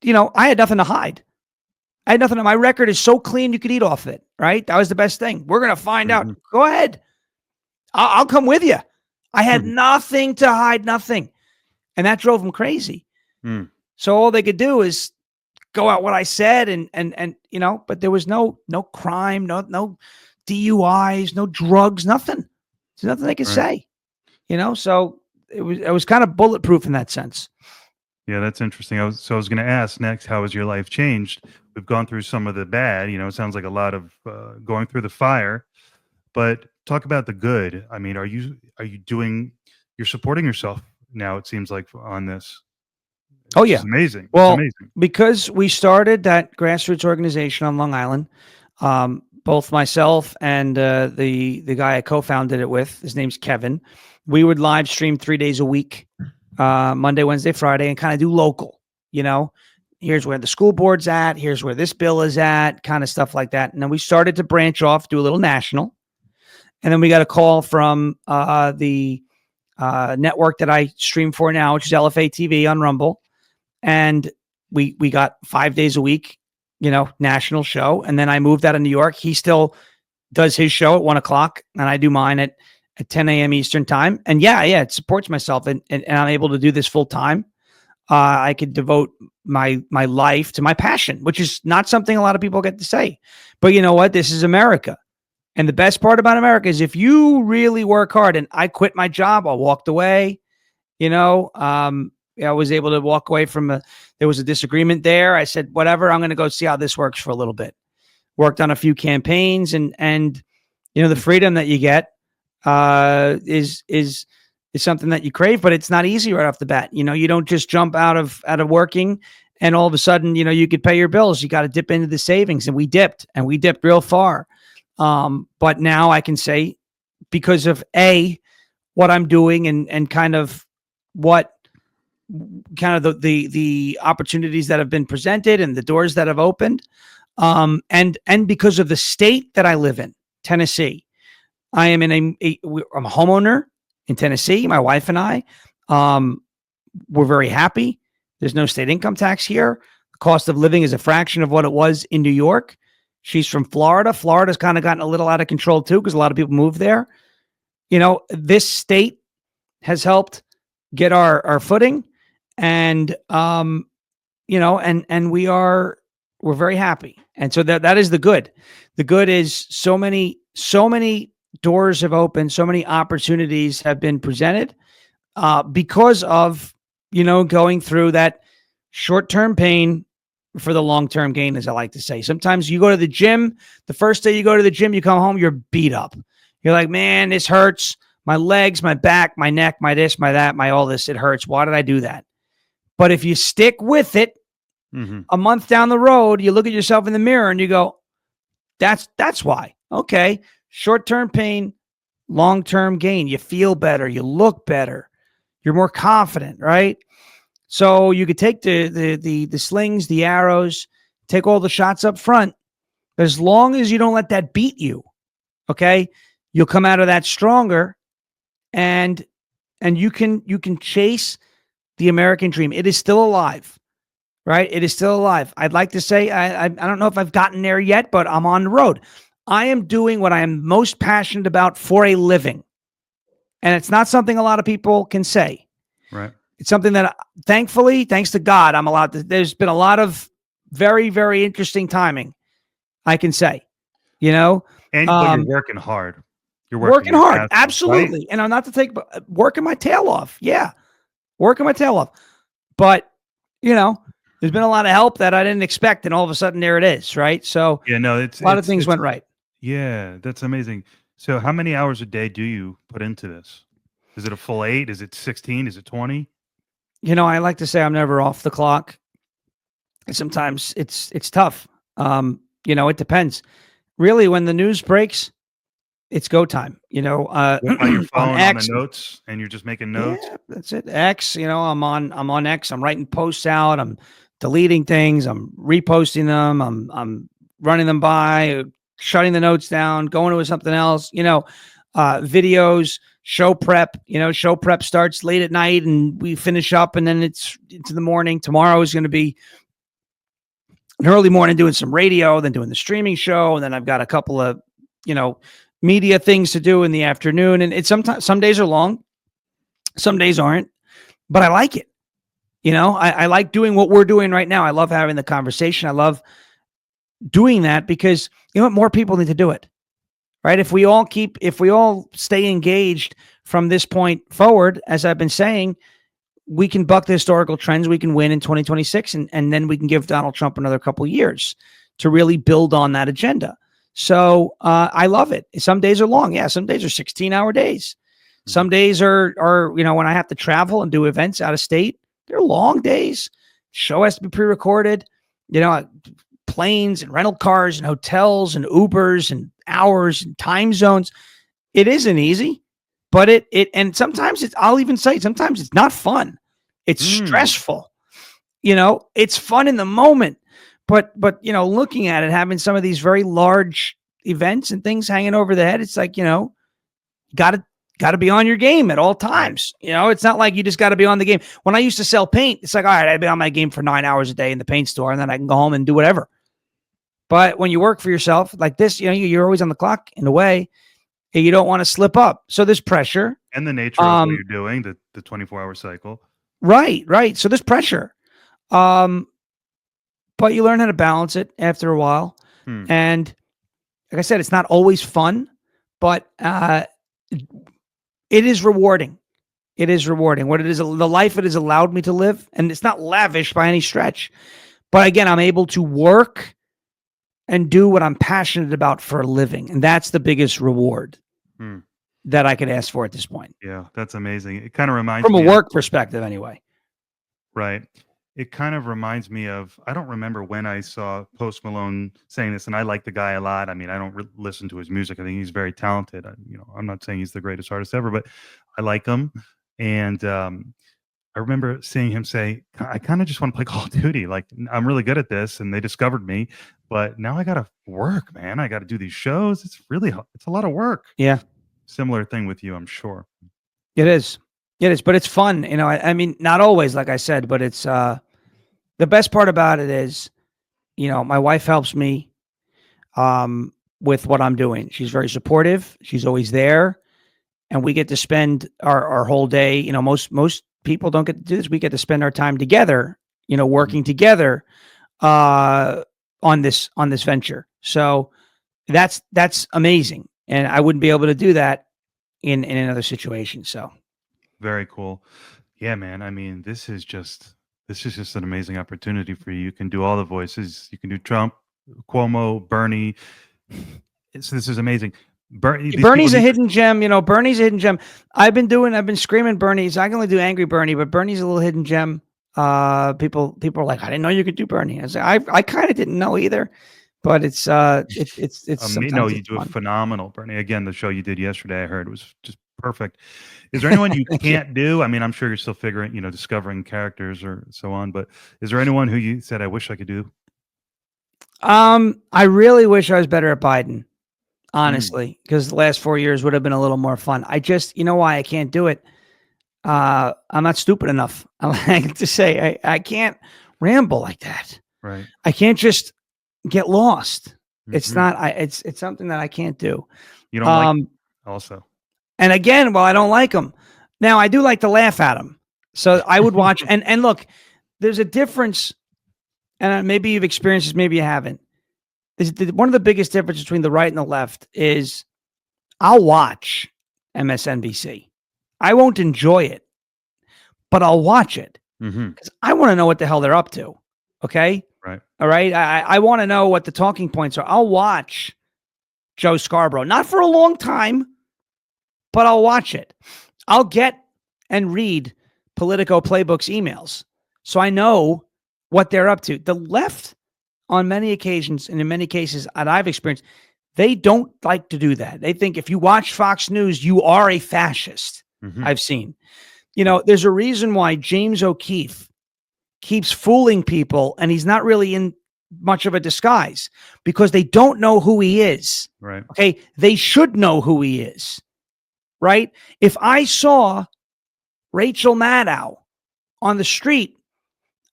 I had nothing to hide. I had nothing. My record is so clean, you could eat off it, right? That was the best thing. We're going to find out. Go ahead. I'll come with you. I had nothing to hide, nothing. And that drove them crazy. So all they could do is go out what I said, and but there was no crime, no DUIs, no drugs, nothing. There's nothing they could say. So it was kind of bulletproof in that sense. Yeah, that's interesting. I was going to ask next, how has your life changed? We've gone through some of the bad, it sounds like a lot of going through the fire, but talk about the good. I mean, you're supporting yourself now, it seems like, on this. Oh yeah. It's amazing. Well, it's amazing. Because we started that grassroots organization on Long Island, both myself and the guy I co-founded it with, his name's Kevin, we would live stream 3 days a week, Monday, Wednesday, Friday, and kind of do local, here's where the school board's at, here's where this bill is at, kind of stuff like that. And then we started to branch off, do a little national. And then we got a call from the network that I stream for now, which is LFA TV on Rumble. And we got 5 days a week, national show. And then I moved out of New York. He still does his show at 1 o'clock, and I do mine at 10 a.m. Eastern time. And yeah, it supports myself, and I'm able to do this full time. I could devote my life to my passion, which is not something a lot of people get to say. But you know what? This is America. And the best part about America is if you really work hard, and I quit my job, I walked away, I was able to walk away from there was a disagreement there. I said, whatever, I'm going to go see how this works for a little bit. Worked on a few campaigns, and the freedom that you get is something that you crave, but it's not easy right off the bat. You don't just jump out of working and all of a sudden, you could pay your bills. You got to dip into the savings, and we dipped real far. But now I can say, because of what I'm doing and kind of what kind of the opportunities that have been presented and the doors that have opened. And because of the state that I live in, Tennessee, I am I'm a homeowner in Tennessee. My wife and I, we're very happy. There's no state income tax here. The cost of living is a fraction of what it was in New York. She's from Florida. Florida's kind of gotten a little out of control too, because a lot of people move there. This state has helped get our footing, and and we're very happy. And so that is the good. The good is so many doors have opened, so many opportunities have been presented because of going through that short-term pain for the long-term gain, as I like to say. Sometimes you go to the gym, the first day you go to the gym, you come home, you're beat up. You're like, man, this hurts. My legs, my back, my neck, my this, my that, my all this, it hurts. Why did I do that? But if you stick with it, a month down the road, you look at yourself in the mirror and you go, that's why. Okay. Short-term pain, long-term gain. You feel better. You look better. You're more confident, right? So you could take the slings, the arrows, take all the shots up front. But as long as you don't let that beat you, okay, you'll come out of that stronger, and you can chase the American dream. It is still alive, right? It is still alive. I'd like to say I don't know if I've gotten there yet, but I'm on the road. I am doing what I am most passionate about for a living, and it's not something a lot of people can say. Right. It's something that, thankfully, thanks to God, I'm allowed to. There's been a lot of very, very interesting timing, I can say. But you're working hard. You're working hard, off, absolutely. Right? And I'm not to take working my tail off. Yeah, working my tail off. But there's been a lot of help that I didn't expect, and all of a sudden there it is. Right. So a lot of things went right. Yeah, that's amazing. So how many hours a day do you put into this? Is it a full 8? Is it 16? Is it 20? I like to say I'm never off the clock. Sometimes it's tough. It depends. Really, when the news breaks, it's go time. On your phone, on X, the notes, and you're just making notes. Yeah, that's it. X. I'm on X. I'm writing posts out. I'm deleting things. I'm reposting them. I'm running them by, shutting the notes down, going to something else. Videos, show prep. Show prep starts late at night, and we finish up, and then it's into the morning. Tomorrow is going to be an early morning doing some radio, then doing the streaming show, and then I've got a couple of media things to do in the afternoon. And it's sometimes, some days are long, some days aren't, but I like it. I like doing what we're doing right now. I love having the conversation. I love doing that because more people need to do it. Right. If we all stay engaged from this point forward, as I've been saying, we can buck the historical trends. We can win in 2026, and then we can give Donald Trump another couple of years to really build on that agenda. So I love it. Some days are long. Yeah. Some days are 16-hour days. Some days are, when I have to travel and do events out of state, they're long days. Show has to be pre-recorded, planes and rental cars and hotels and Ubers and hours and time zones. It isn't easy, but and sometimes I'll even say sometimes it's not fun. It's stressful. It's fun in the moment. But looking at it, having some of these very large events and things hanging over the head, it's like, got to be on your game at all times. It's not like you just got to be on the game. When I used to sell paint, it's like, all right, I'd be on my game for 9 hours a day in the paint store, and then I can go home and do whatever. But when you work for yourself like this, you're always on the clock in a way, and you don't want to slip up. So there's pressure. And the nature of what you're doing, the 24-hour cycle. Right. So there's pressure. But you learn how to balance it after a while. And like I said, it's not always fun, but it is rewarding. It is rewarding. What it is, the life it has allowed me to live, and it's not lavish by any stretch. But again, I'm able to work and do what I'm passionate about for a living. And that's the biggest reward that I could ask for at this point. Yeah, that's amazing. It kind of reminds me. From a work perspective, anyway. Right. It kind of reminds me of, I don't remember when I saw Post Malone saying this, and I like the guy a lot. I mean, I don't listen to his music. I think he's very talented. I'm not saying he's the greatest artist ever, but I like him. And I remember seeing him say, I kind of just want to play Call of Duty. Like, I'm really good at this. And they discovered me, but now I got to work, man. I got to do these shows. It's a lot of work. Yeah, Similar thing with you, I'm sure. it is. It is, but it's fun. I mean, not always, like I said, but it's the best part about it is, my wife helps me with what I'm doing. She's very supportive. She's always there, and we get to spend our whole day. Most people don't get to do this. We get to spend our time together. Working together on this venture. So that's amazing, and I wouldn't be able to do that in another situation. So very cool. Yeah, man. I mean, this is just an amazing opportunity for you. You can do all the voices. You can do Trump, Cuomo, Bernie. So this is amazing. Bernie's a hidden gem. Bernie's a hidden gem. I've been screaming Bernie's. I can only do angry Bernie, but Bernie's a little hidden gem. People are like, I didn't know you could do Bernie. I kind of didn't know either, but it's no, you do a phenomenal Bernie. Again, the show you did yesterday, I heard, was just perfect. Is there anyone you can't do? I mean, I'm sure you're still figuring, discovering characters or so on, but is there anyone who you said, I wish I could do? I really wish I was better at Biden, honestly, because the last 4 years would have been a little more fun. I just, why I can't do it? I'm not stupid enough. I like to say I can't ramble like that. Right. I can't just get lost. It's not, it's something that I can't do. You don't like also. And again, well, I don't like them. Now I do like to laugh at them. So I would watch and look, there's a difference. And maybe you've experienced this, maybe you haven't. One of the biggest differences between the right and the left is I'll watch MSNBC. I won't enjoy it, but I'll watch it because I want to know what the hell they're up to. Okay. Right. All right. I want to know what the talking points are. I'll watch Joe Scarborough, not for a long time, but I'll watch it. I'll get and read Politico Playbook's emails. So I know what they're up to. The left, on many occasions, and in many cases that I've experienced, they don't like to do that. They think if you watch Fox News, you are a fascist. I've seen. There's a reason why James O'Keefe keeps fooling people, and he's not really in much of a disguise because they don't know who he is. Right. Okay. They should know who he is. Right. If I saw Rachel Maddow on the street,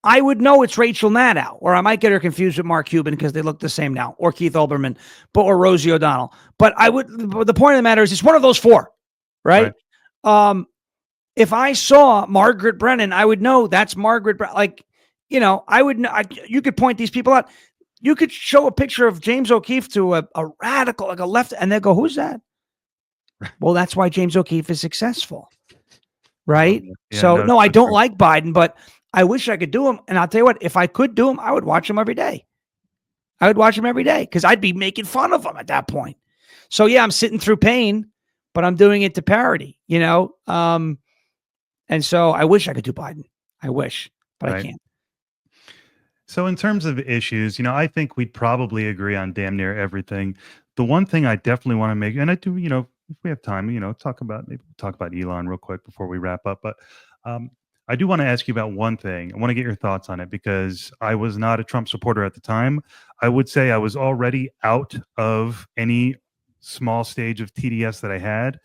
I would know it's Rachel Maddow, or I might get her confused with Mark Cuban because they look the same now, or Keith Olbermann, or Rosie O'Donnell. But the point of the matter is it's one of those four, right? If I saw Margaret Brennan, I would know that's Margaret Brennan. Like, I would know, you could point these people out. You could show a picture of James O'Keefe to a radical, like a left, and they'll go, who's that? Well, that's why James O'Keefe is successul. Right? Yeah, So, no, I don't like Biden, but I wish I could do him. And I'll tell you what, if I could do him, I would watch him every day. I would watch him every day because I'd be making fun of him at that point. So, yeah, I'm sitting through pain, but I'm doing it to parody, And so I wish I could do Biden. I wish, but I can't. So in terms of issues, I think we'd probably agree on damn near everything. The one thing I definitely want to make, and I do, if we have time, talk about Elon real quick before we wrap up. But I do want to ask you about one thing. I want to get your thoughts on it because I was not a Trump supporter at the time. I would say I was already out of any small stage of TDS that I had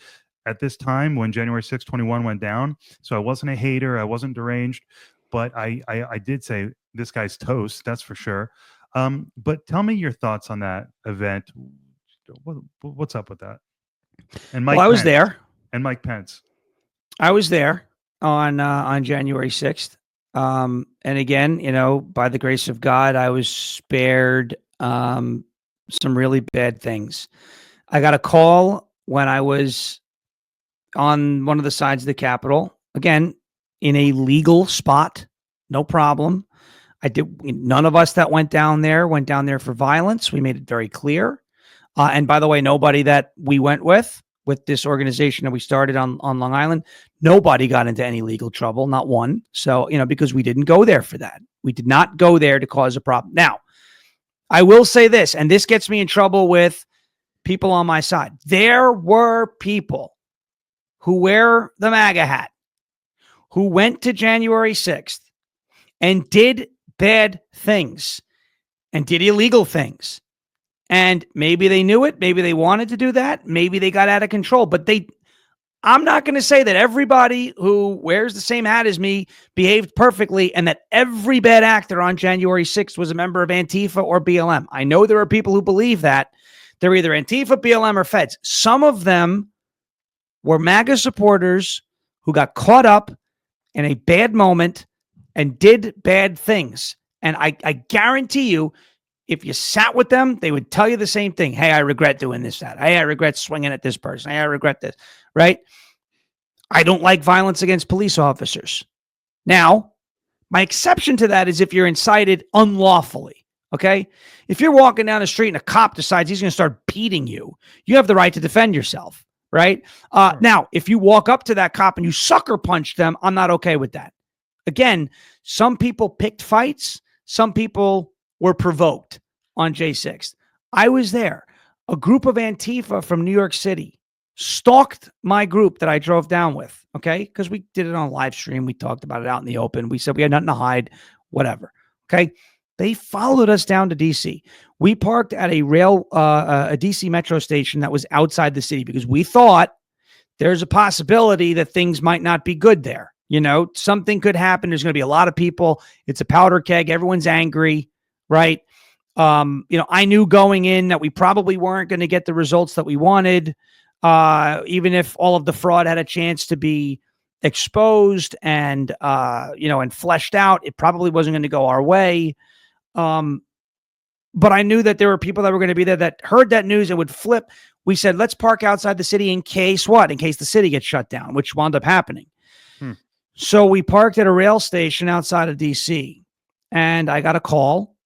at this time when January 6, 21 went down. So I wasn't a hater. I wasn't deranged, but I did say this guy's toast. That's for sure. But tell me your thoughts on that event. What's up with that? And Mike, I was there. And Mike Pence. I was there on January 6th. And again, by the grace of God, I was spared some really bad things. I got a call when I was on one of the sides of the Capitol, again, in a legal spot, no problem. None of us that went down there for violence. We made it very clear. And by the way, nobody that we went with this organization that we started on Long Island, nobody got into any legal trouble, not one. So, because we didn't go there for that. We did not go there to cause a problem. Now, I will say this, and this gets me in trouble with people on my side. There were people who wear the MAGA hat, who went to January 6th and did bad things and did illegal things. And maybe they knew it. Maybe they wanted to do that. Maybe they got out of control. But I'm not going to say that everybody who wears the same hat as me behaved perfectly and that every bad actor on January 6th was a member of Antifa or BLM. I know there are people who believe that. They're either Antifa, BLM, or Feds. Some of them were MAGA supporters who got caught up in a bad moment and did bad things. And I guarantee you, if you sat with them, they would tell you the same thing. Hey, I regret doing this, that. Hey, I regret swinging at this person. Hey, I regret this, right? I don't like violence against police officers. Now, my exception to that is if you're incited unlawfully, okay? If you're walking down the street and a cop decides he's going to start beating you, you have the right to defend yourself, right? Sure. Now, if you walk up to that cop and you sucker punch them, I'm not okay with that. Again, some people picked fights. Some people were provoked on J6. I was there. A group of Antifa from New York City stalked my group that I drove down with, okay? Because we did it on live stream. We talked about it out in the open. We said we had nothing to hide, whatever, okay? They followed us down to D.C. We parked at a D.C. metro station that was outside the city because we thought there's a possibility that things might not be good there. You know, something could happen. There's going to be a lot of people. It's a powder keg. Everyone's angry, right? I knew going in that we probably weren't going to get the results that we wanted. Even if all of the fraud had a chance to be exposed and fleshed out, it probably wasn't going to go our way. But I knew that there were people that were going to be there that heard that news and would flip. We said, let's park outside the city in case what? In case the city gets shut down, which wound up happening. So we parked at a rail station outside of DC, and I got a call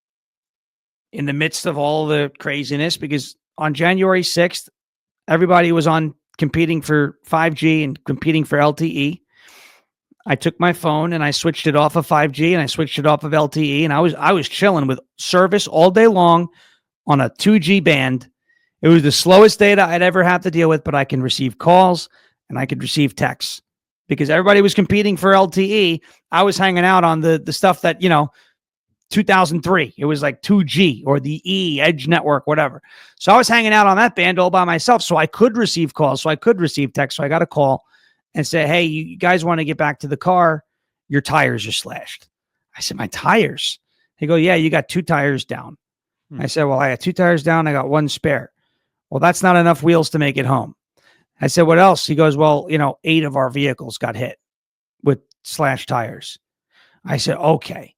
in the midst of all the craziness because on January 6th, everybody was on competing for 5G and competing for LTE. I took my phone and I switched it off of 5G and I switched it off of LTE, and I was chilling with service all day long on a 2G band. It was the slowest data I'd ever have to deal with, but I can receive calls and I could receive texts because everybody was competing for LTE. I was hanging out on the stuff that, 2003, it was like 2G or the Edge network, whatever. So I was hanging out on that band all by myself. So I could receive calls. So I could receive texts. So I got a call and said, hey, you guys want to get back to the car? Your tires are slashed. I said, my tires? He go, yeah, you got 2 tires down. I said, well, I got 2 tires down. I got 1 spare. Well, that's not enough wheels to make it home. I said, what else? He goes, well, 8 of our vehicles got hit with slashed tires. I said, okay.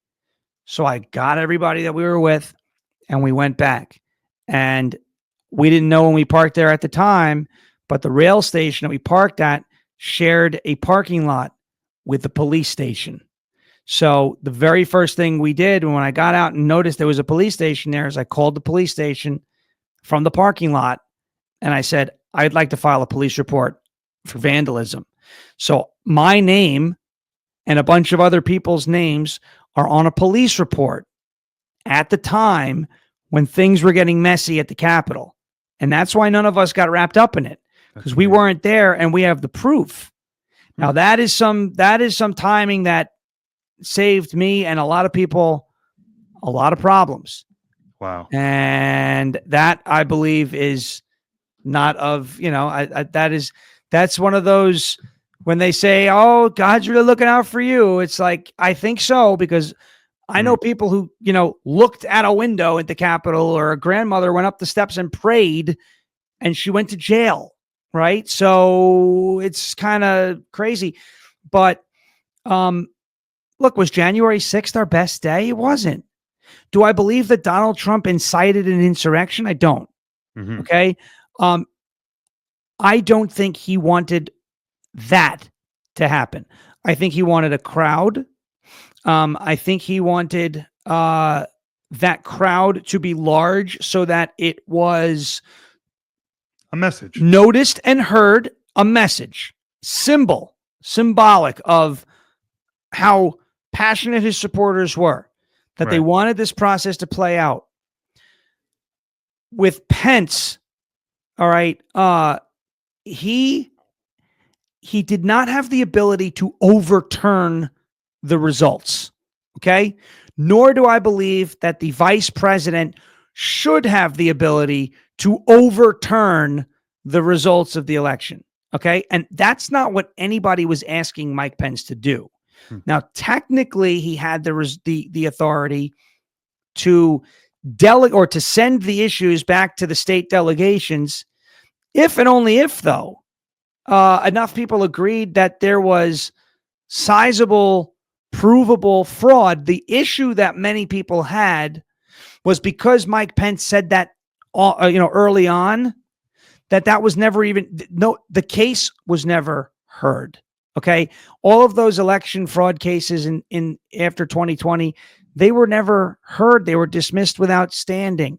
So I got everybody that we were with and we went back, and we didn't know when we parked there at the time, but the rail station that we parked at shared a parking lot with the police station. So the very first thing we did when I got out and noticed there was a police station there is I called the police station from the parking lot and I said, I'd like to file a police report for vandalism. So my name and a bunch of other people's names are on a police report at the time when things were getting messy at the Capitol. And that's why none of us got wrapped up in it, because we weren't there and we have the proof. Now that is some timing that saved me and a lot of people a lot of problems. Wow. And that, I believe, is not of, that's one of those when they say, oh, God's really looking out for you. It's like, I think so, because I know people who, looked at a window at the Capitol, or a grandmother went up the steps and prayed and she went to jail. Right. So it's kind of crazy. But look, was January 6th our best day? It wasn't. Do I believe that Donald Trump incited an insurrection? I don't. Okay. I don't think he wanted that to happen. I think he wanted a crowd. I think he wanted that crowd to be large so that it was a message, noticed and heard, a message, symbolic of how passionate his supporters were, that they wanted this process to play out. With Pence, all right, he he did not have the ability to overturn the results. Okay. Nor do I believe that the vice president should have the ability to overturn the results of the election. Okay. And that's not what anybody was asking Mike Pence to do. Now, technically, he had the authority to delegate or to send the issues back to the state delegations if and only if, though, enough people agreed that there was sizable, provable fraud. The issue that many people had was because Mike Pence said that, early on, that was never the case was never heard. Okay. All of those election fraud cases in after 2020, they were never heard. They were dismissed without standing.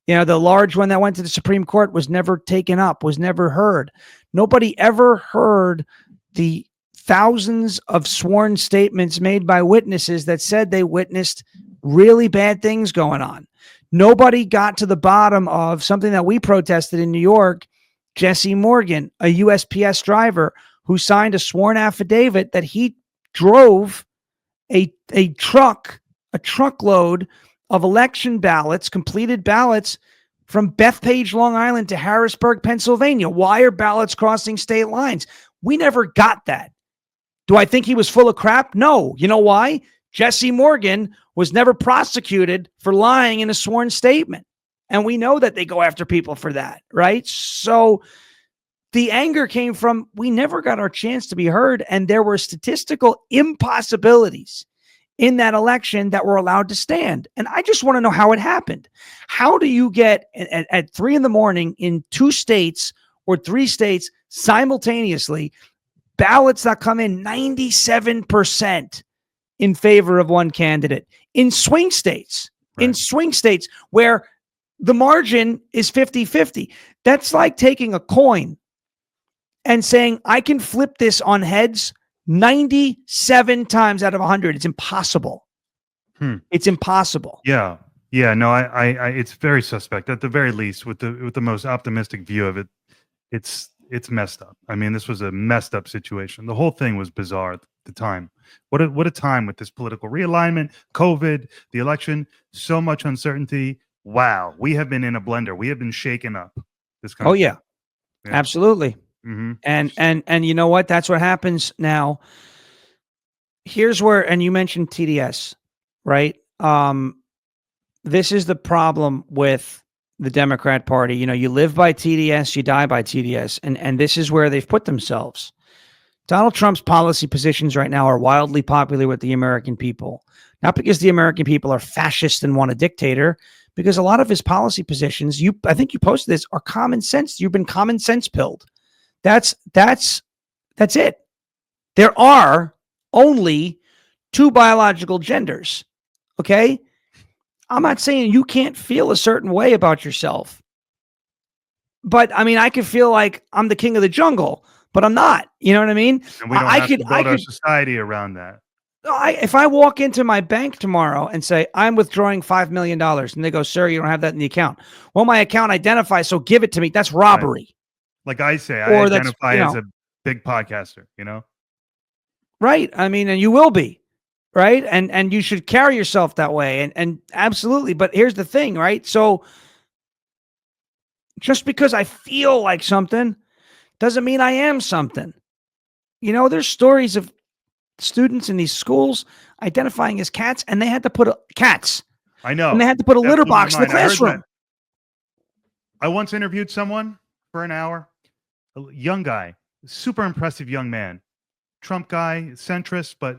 The large one that went to the Supreme Court was never taken up, was never heard. Nobody ever heard the thousands of sworn statements made by witnesses that said they witnessed really bad things going on. Nobody got to the bottom of something that we protested in New York. Jesse Morgan, a USPS driver who signed a sworn affidavit that he drove a truckload of election ballots, completed ballots, from Bethpage, Long Island to Harrisburg, Pennsylvania. Why are ballots crossing state lines? We never got that. Do I think he was full of crap? No. You know why? Jesse Morgan was never prosecuted for lying in a sworn statement. And we know that they go after people for that, right? So the anger came from, we never got our chance to be heard, and there were statistical impossibilities in that election that were allowed to stand. And I just want to know how it happened. How do you get at 3 a.m. in 2 states or 3 states simultaneously ballots that come in 97% in favor of one candidate in swing states, where the margin is 50-50? That's like taking a coin and saying, I can flip this on heads 97 times out of 100. It's impossible. It's impossible. Yeah. No, I it's very suspect at the very least. With the most optimistic view of it, it's messed up. I mean, this was a messed up situation. The whole thing was bizarre at the time. What a time with this political realignment, COVID, the election, so much uncertainty. Wow, we have been in a blender. We have been shaken up. This country. Oh yeah. Absolutely. Mm-hmm. And you know what? That's what happens now. Here's where, and you mentioned TDS, right? This is the problem with the Democrat Party. You live by TDS, you die by TDS, and this is where they've put themselves. Donald Trump's policy positions right now are wildly popular with the American people, not because the American people are fascist and want a dictator, because a lot of his policy positions, I think you posted this, are common sense. You've been common sense pilled. That's it. There are only 2 biological genders. Okay. I'm not saying you can't feel a certain way about yourself, but I mean, I could feel like I'm the king of the jungle, but I'm not. You know what I mean? And we don't have to build our society around that. If I walk into my bank tomorrow and say, I'm withdrawing $5 million, and they go, sir, you don't have that in the account. Well, my account identifies, so give it to me. That's robbery. Right. Like I say, I identify as a big podcaster, Right. I mean, and you will be, right? And you should carry yourself that way. And absolutely. But here's the thing, right? So just because I feel like something doesn't mean I am something. There's stories of students in these schools identifying as cats, and they had to put cats. I know. And they had to put a litter box in the classroom. I once interviewed someone for an hour, a young guy, super impressive young man, Trump guy, centrist, but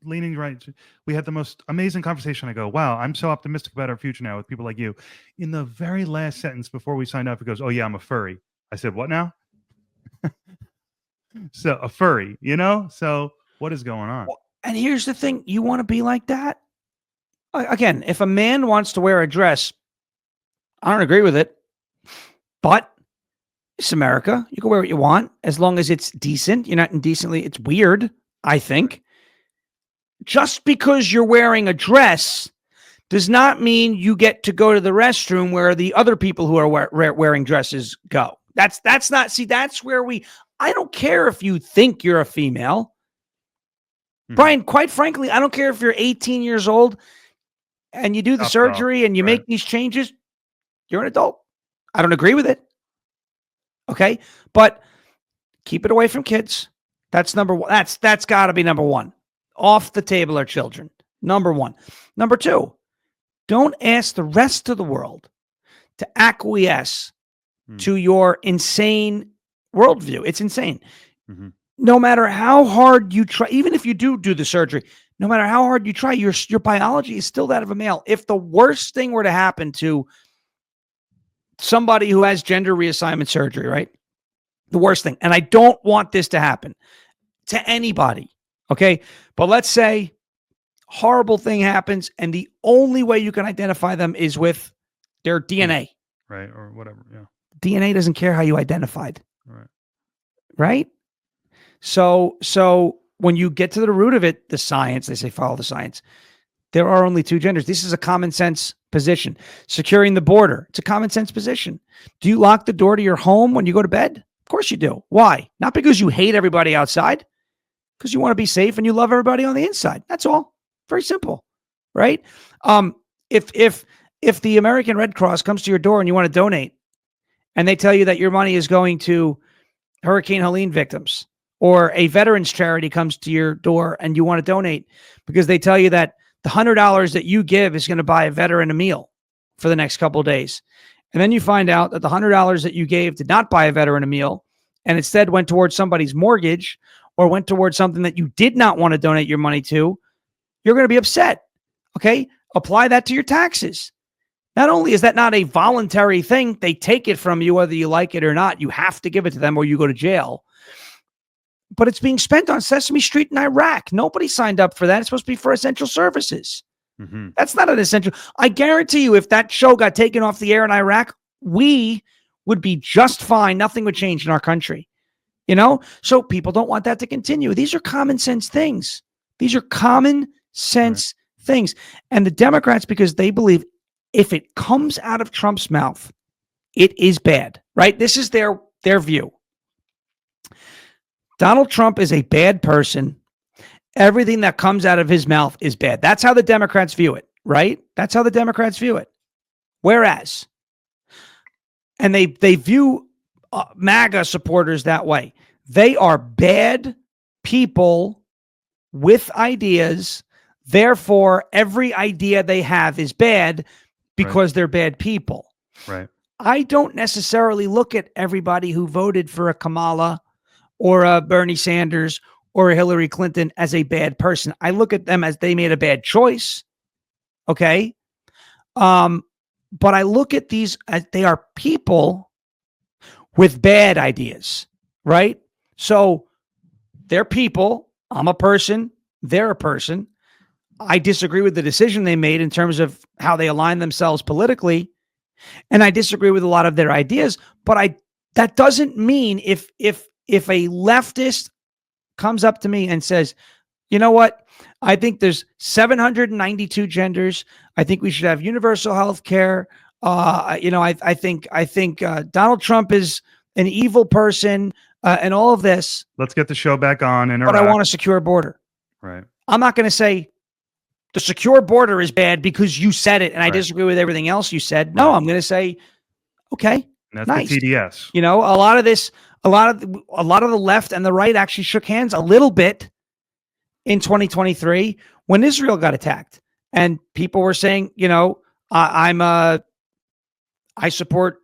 leaning right. We had the most amazing conversation. I go, wow, I'm so optimistic about our future now with people like you. In the very last sentence before we signed up, he goes, oh yeah, I'm a furry. I said, what now? So a furry, So what is going on? And here's the thing. You want to be like that? Again, if a man wants to wear a dress, I don't agree with it, but it's America. You can wear what you want as long as it's decent. You're not indecently. It's weird, I think. Just because you're wearing a dress does not mean you get to go to the restroom where the other people who are wearing dresses go. That's not, see, that's where I don't care if you think you're a female. Brian, quite frankly, I don't care if you're 18 years old and you do the surgery and you make these changes. You're an adult. I don't agree with it. Okay. But keep it away from kids. That's number one. That's got to be number one. Off the table are children. Number one. Number two, don't ask the rest of the world to acquiesce to your insane worldview. It's insane. No matter how hard you try, even if you do the surgery, no matter how hard you try, your biology is still that of a male. If the worst thing were to happen to somebody who has gender reassignment surgery, right? The worst thing. And I don't want this to happen to anybody. Okay. But let's say horrible thing happens and the only way you can identify them is with their DNA. Right. Or whatever. Yeah. DNA doesn't care how you identified. Right. Right. So when you get to the root of it, the science, they say follow the science. There are only two genders. This is a common sense position. Securing the border. It's a common sense position. Do you lock the door to your home when you go to bed? Of course you do. Why? Not because you hate everybody outside, because you want to be safe and you love everybody on the inside. That's all. Very simple, right? If the American Red Cross comes to your door and you want to donate, and they tell you that your money is going to Hurricane Helene victims, or a veterans charity comes to your door and you want to donate because they tell you that the $100 that you give is going to buy a veteran a meal for the next couple of days. And then you find out that the $100 that you gave did not buy a veteran a meal and instead went towards somebody's mortgage or went towards something that you did not want to donate your money to. You're going to be upset. Okay. Apply that to your taxes. Not only is that not a voluntary thing, they take it from you, whether you like it or not. You have to give it to them or you go to jail. But it's being spent on Sesame Street in Iraq. Nobody signed up for that. It's supposed to be for essential services. That's not an essential. I guarantee you, if that show got taken off the air in Iraq, we would be just fine. Nothing would change in our country. You know? So people don't want that to continue. These are common sense things. These are common sense things. And the Democrats, because they believe if it comes out of Trump's mouth, it is bad, right? This is their view. Donald Trump is a bad person. Everything that comes out of his mouth is bad. That's how the Democrats view it, right? That's how the Democrats view it. Whereas, and they view MAGA supporters that way. They are bad people with ideas. Therefore, every idea they have is bad because they're bad people. Right. I don't necessarily look at everybody who voted for a Kamala or a Bernie Sanders or a Hillary Clinton as a bad person. I look at them as they made a bad choice. Okay. But I look at these as they are people with bad ideas, right? So they're people. I'm a person. They're a person. I disagree with the decision they made in terms of how they align themselves politically. And I disagree with a lot of their ideas, but that doesn't mean if a leftist comes up to me and says, you know what? I think there's 792 genders. I think we should have universal health care. I think Donald Trump is an evil person and all of this. Let's get the show back on. But I want a secure border. Right. I'm not going to say the secure border is bad because you said it and I disagree with everything else you said. No, I'm going to say, okay, and that's nice. the TDS. You know, a lot of the left and the right actually shook hands a little bit in 2023 when Israel got attacked, and people were saying, you know, I support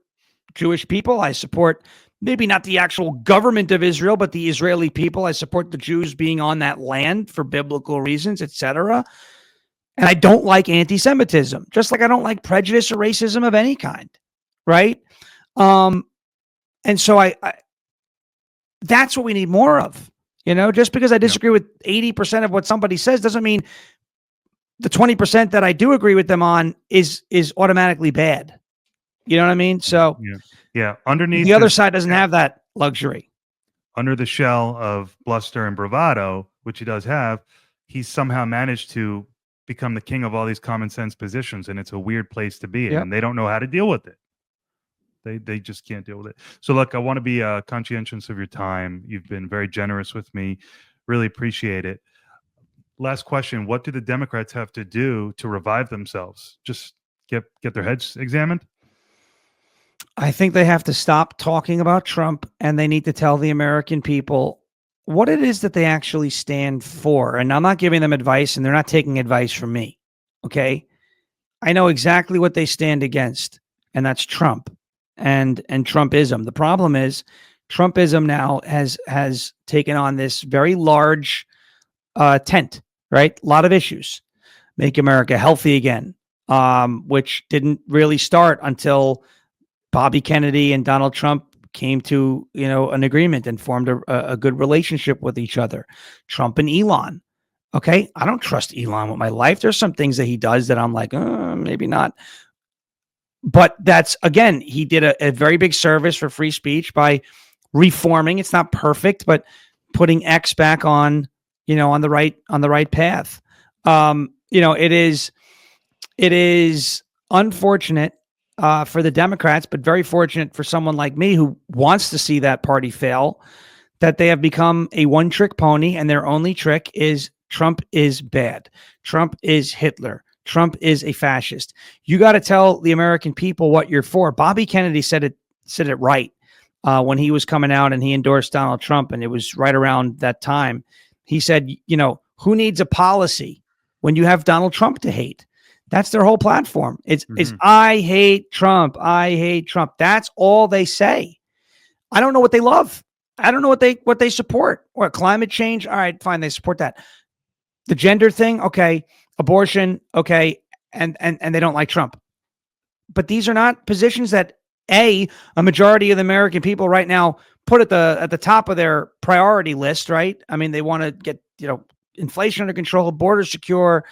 Jewish people. I support maybe not the actual government of Israel, but the Israeli people. I support the Jews being on that land for biblical reasons, etc. And I don't like anti-Semitism, just like I don't like prejudice or racism of any kind, right? And so I that's what we need more of. You know, just because I disagree with 80% of what somebody says doesn't mean the 20% that I do agree with them on is automatically bad. You know what I mean? So yeah. Underneath the other side doesn't have that luxury. Under the shell of bluster and bravado, which he does have, he's somehow managed to become the king of all these common sense positions, and it's a weird place to be in. And they don't know how to deal with it. They just can't deal with it. So look, I want to be conscientious of your time. You've been very generous with me. Really appreciate it. Last question: what do the Democrats have to do to revive themselves? Just get their heads examined. I think they have to stop talking about Trump, and they need to tell the American people what it is that they actually stand for. And I'm not giving them advice, and they're not taking advice from me. Okay. I know exactly what they stand against, and that's Trump and Trumpism. The problem is Trumpism now has taken on this very large tent, right? A lot of issues. Make America healthy again, which didn't really start until Bobby Kennedy and Donald Trump came to, an agreement and formed a good relationship with each other. Trump and Elon. Okay. I don't trust Elon with my life. There's some things that he does that I'm like, maybe not. But that's, again, he did a very big service for free speech by reforming. It's not perfect, but putting X back on, on the right path. It is unfortunate for the Democrats, but very fortunate for someone like me who wants to see that party fail, that they have become a one-trick pony, and their only trick is Trump is bad. Trump is Hitler. Trump is a fascist. You got to tell the American people what you're for. Bobby Kennedy said it right when he was coming out and he endorsed Donald Trump, and it was right around that time. He said, who needs a policy when you have Donald Trump to hate? That's their whole platform. It's I hate Trump. I hate Trump. That's all they say. I don't know what they love. I don't know what they support. Or climate change. All right, fine. They support that. The gender thing. Okay. Abortion. Okay. And they don't like Trump. But these are not positions that a majority of the American people right now put at the top of their priority list, right? I mean, they want to get, inflation under control, borders secure,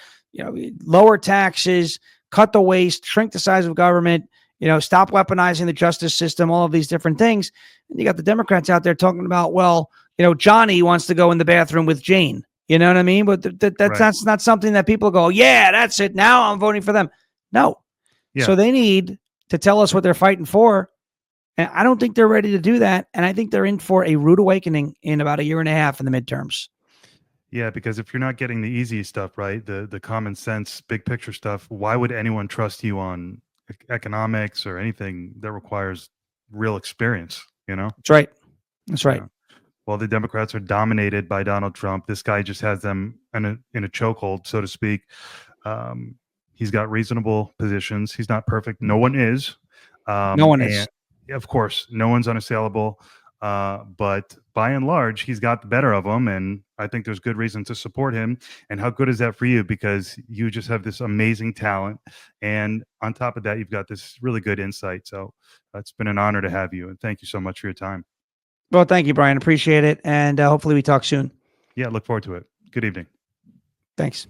lower taxes, cut the waste, shrink the size of government, stop weaponizing the justice system, all of these different things. And you got the Democrats out there talking about, well, Johnny wants to go in the bathroom with Jane. You know what I mean? But that's not something that people go, yeah, that's it. Now I'm voting for them. No. Yeah. So they need to tell us what they're fighting for. And I don't think they're ready to do that. And I think they're in for a rude awakening in about 1.5 years in the midterms. Yeah, because if you're not getting the easy stuff, right, the common sense, big picture stuff, why would anyone trust you on economics or anything that requires real experience? That's right. That's right. Yeah. Well, the Democrats are dominated by Donald Trump. This guy just has them in a chokehold, so to speak. He's got reasonable positions. He's not perfect. No one is. No one is. Of course, no one's unassailable. But by and large, he's got the better of them, and I think there's good reason to support him. And how good is that for you? Because you just have this amazing talent, and on top of that, you've got this really good insight. So it's been an honor to have you, and thank you so much for your time. Well, thank you, Brian. Appreciate it, and hopefully we talk soon. Yeah, look forward to it. Good evening. Thanks.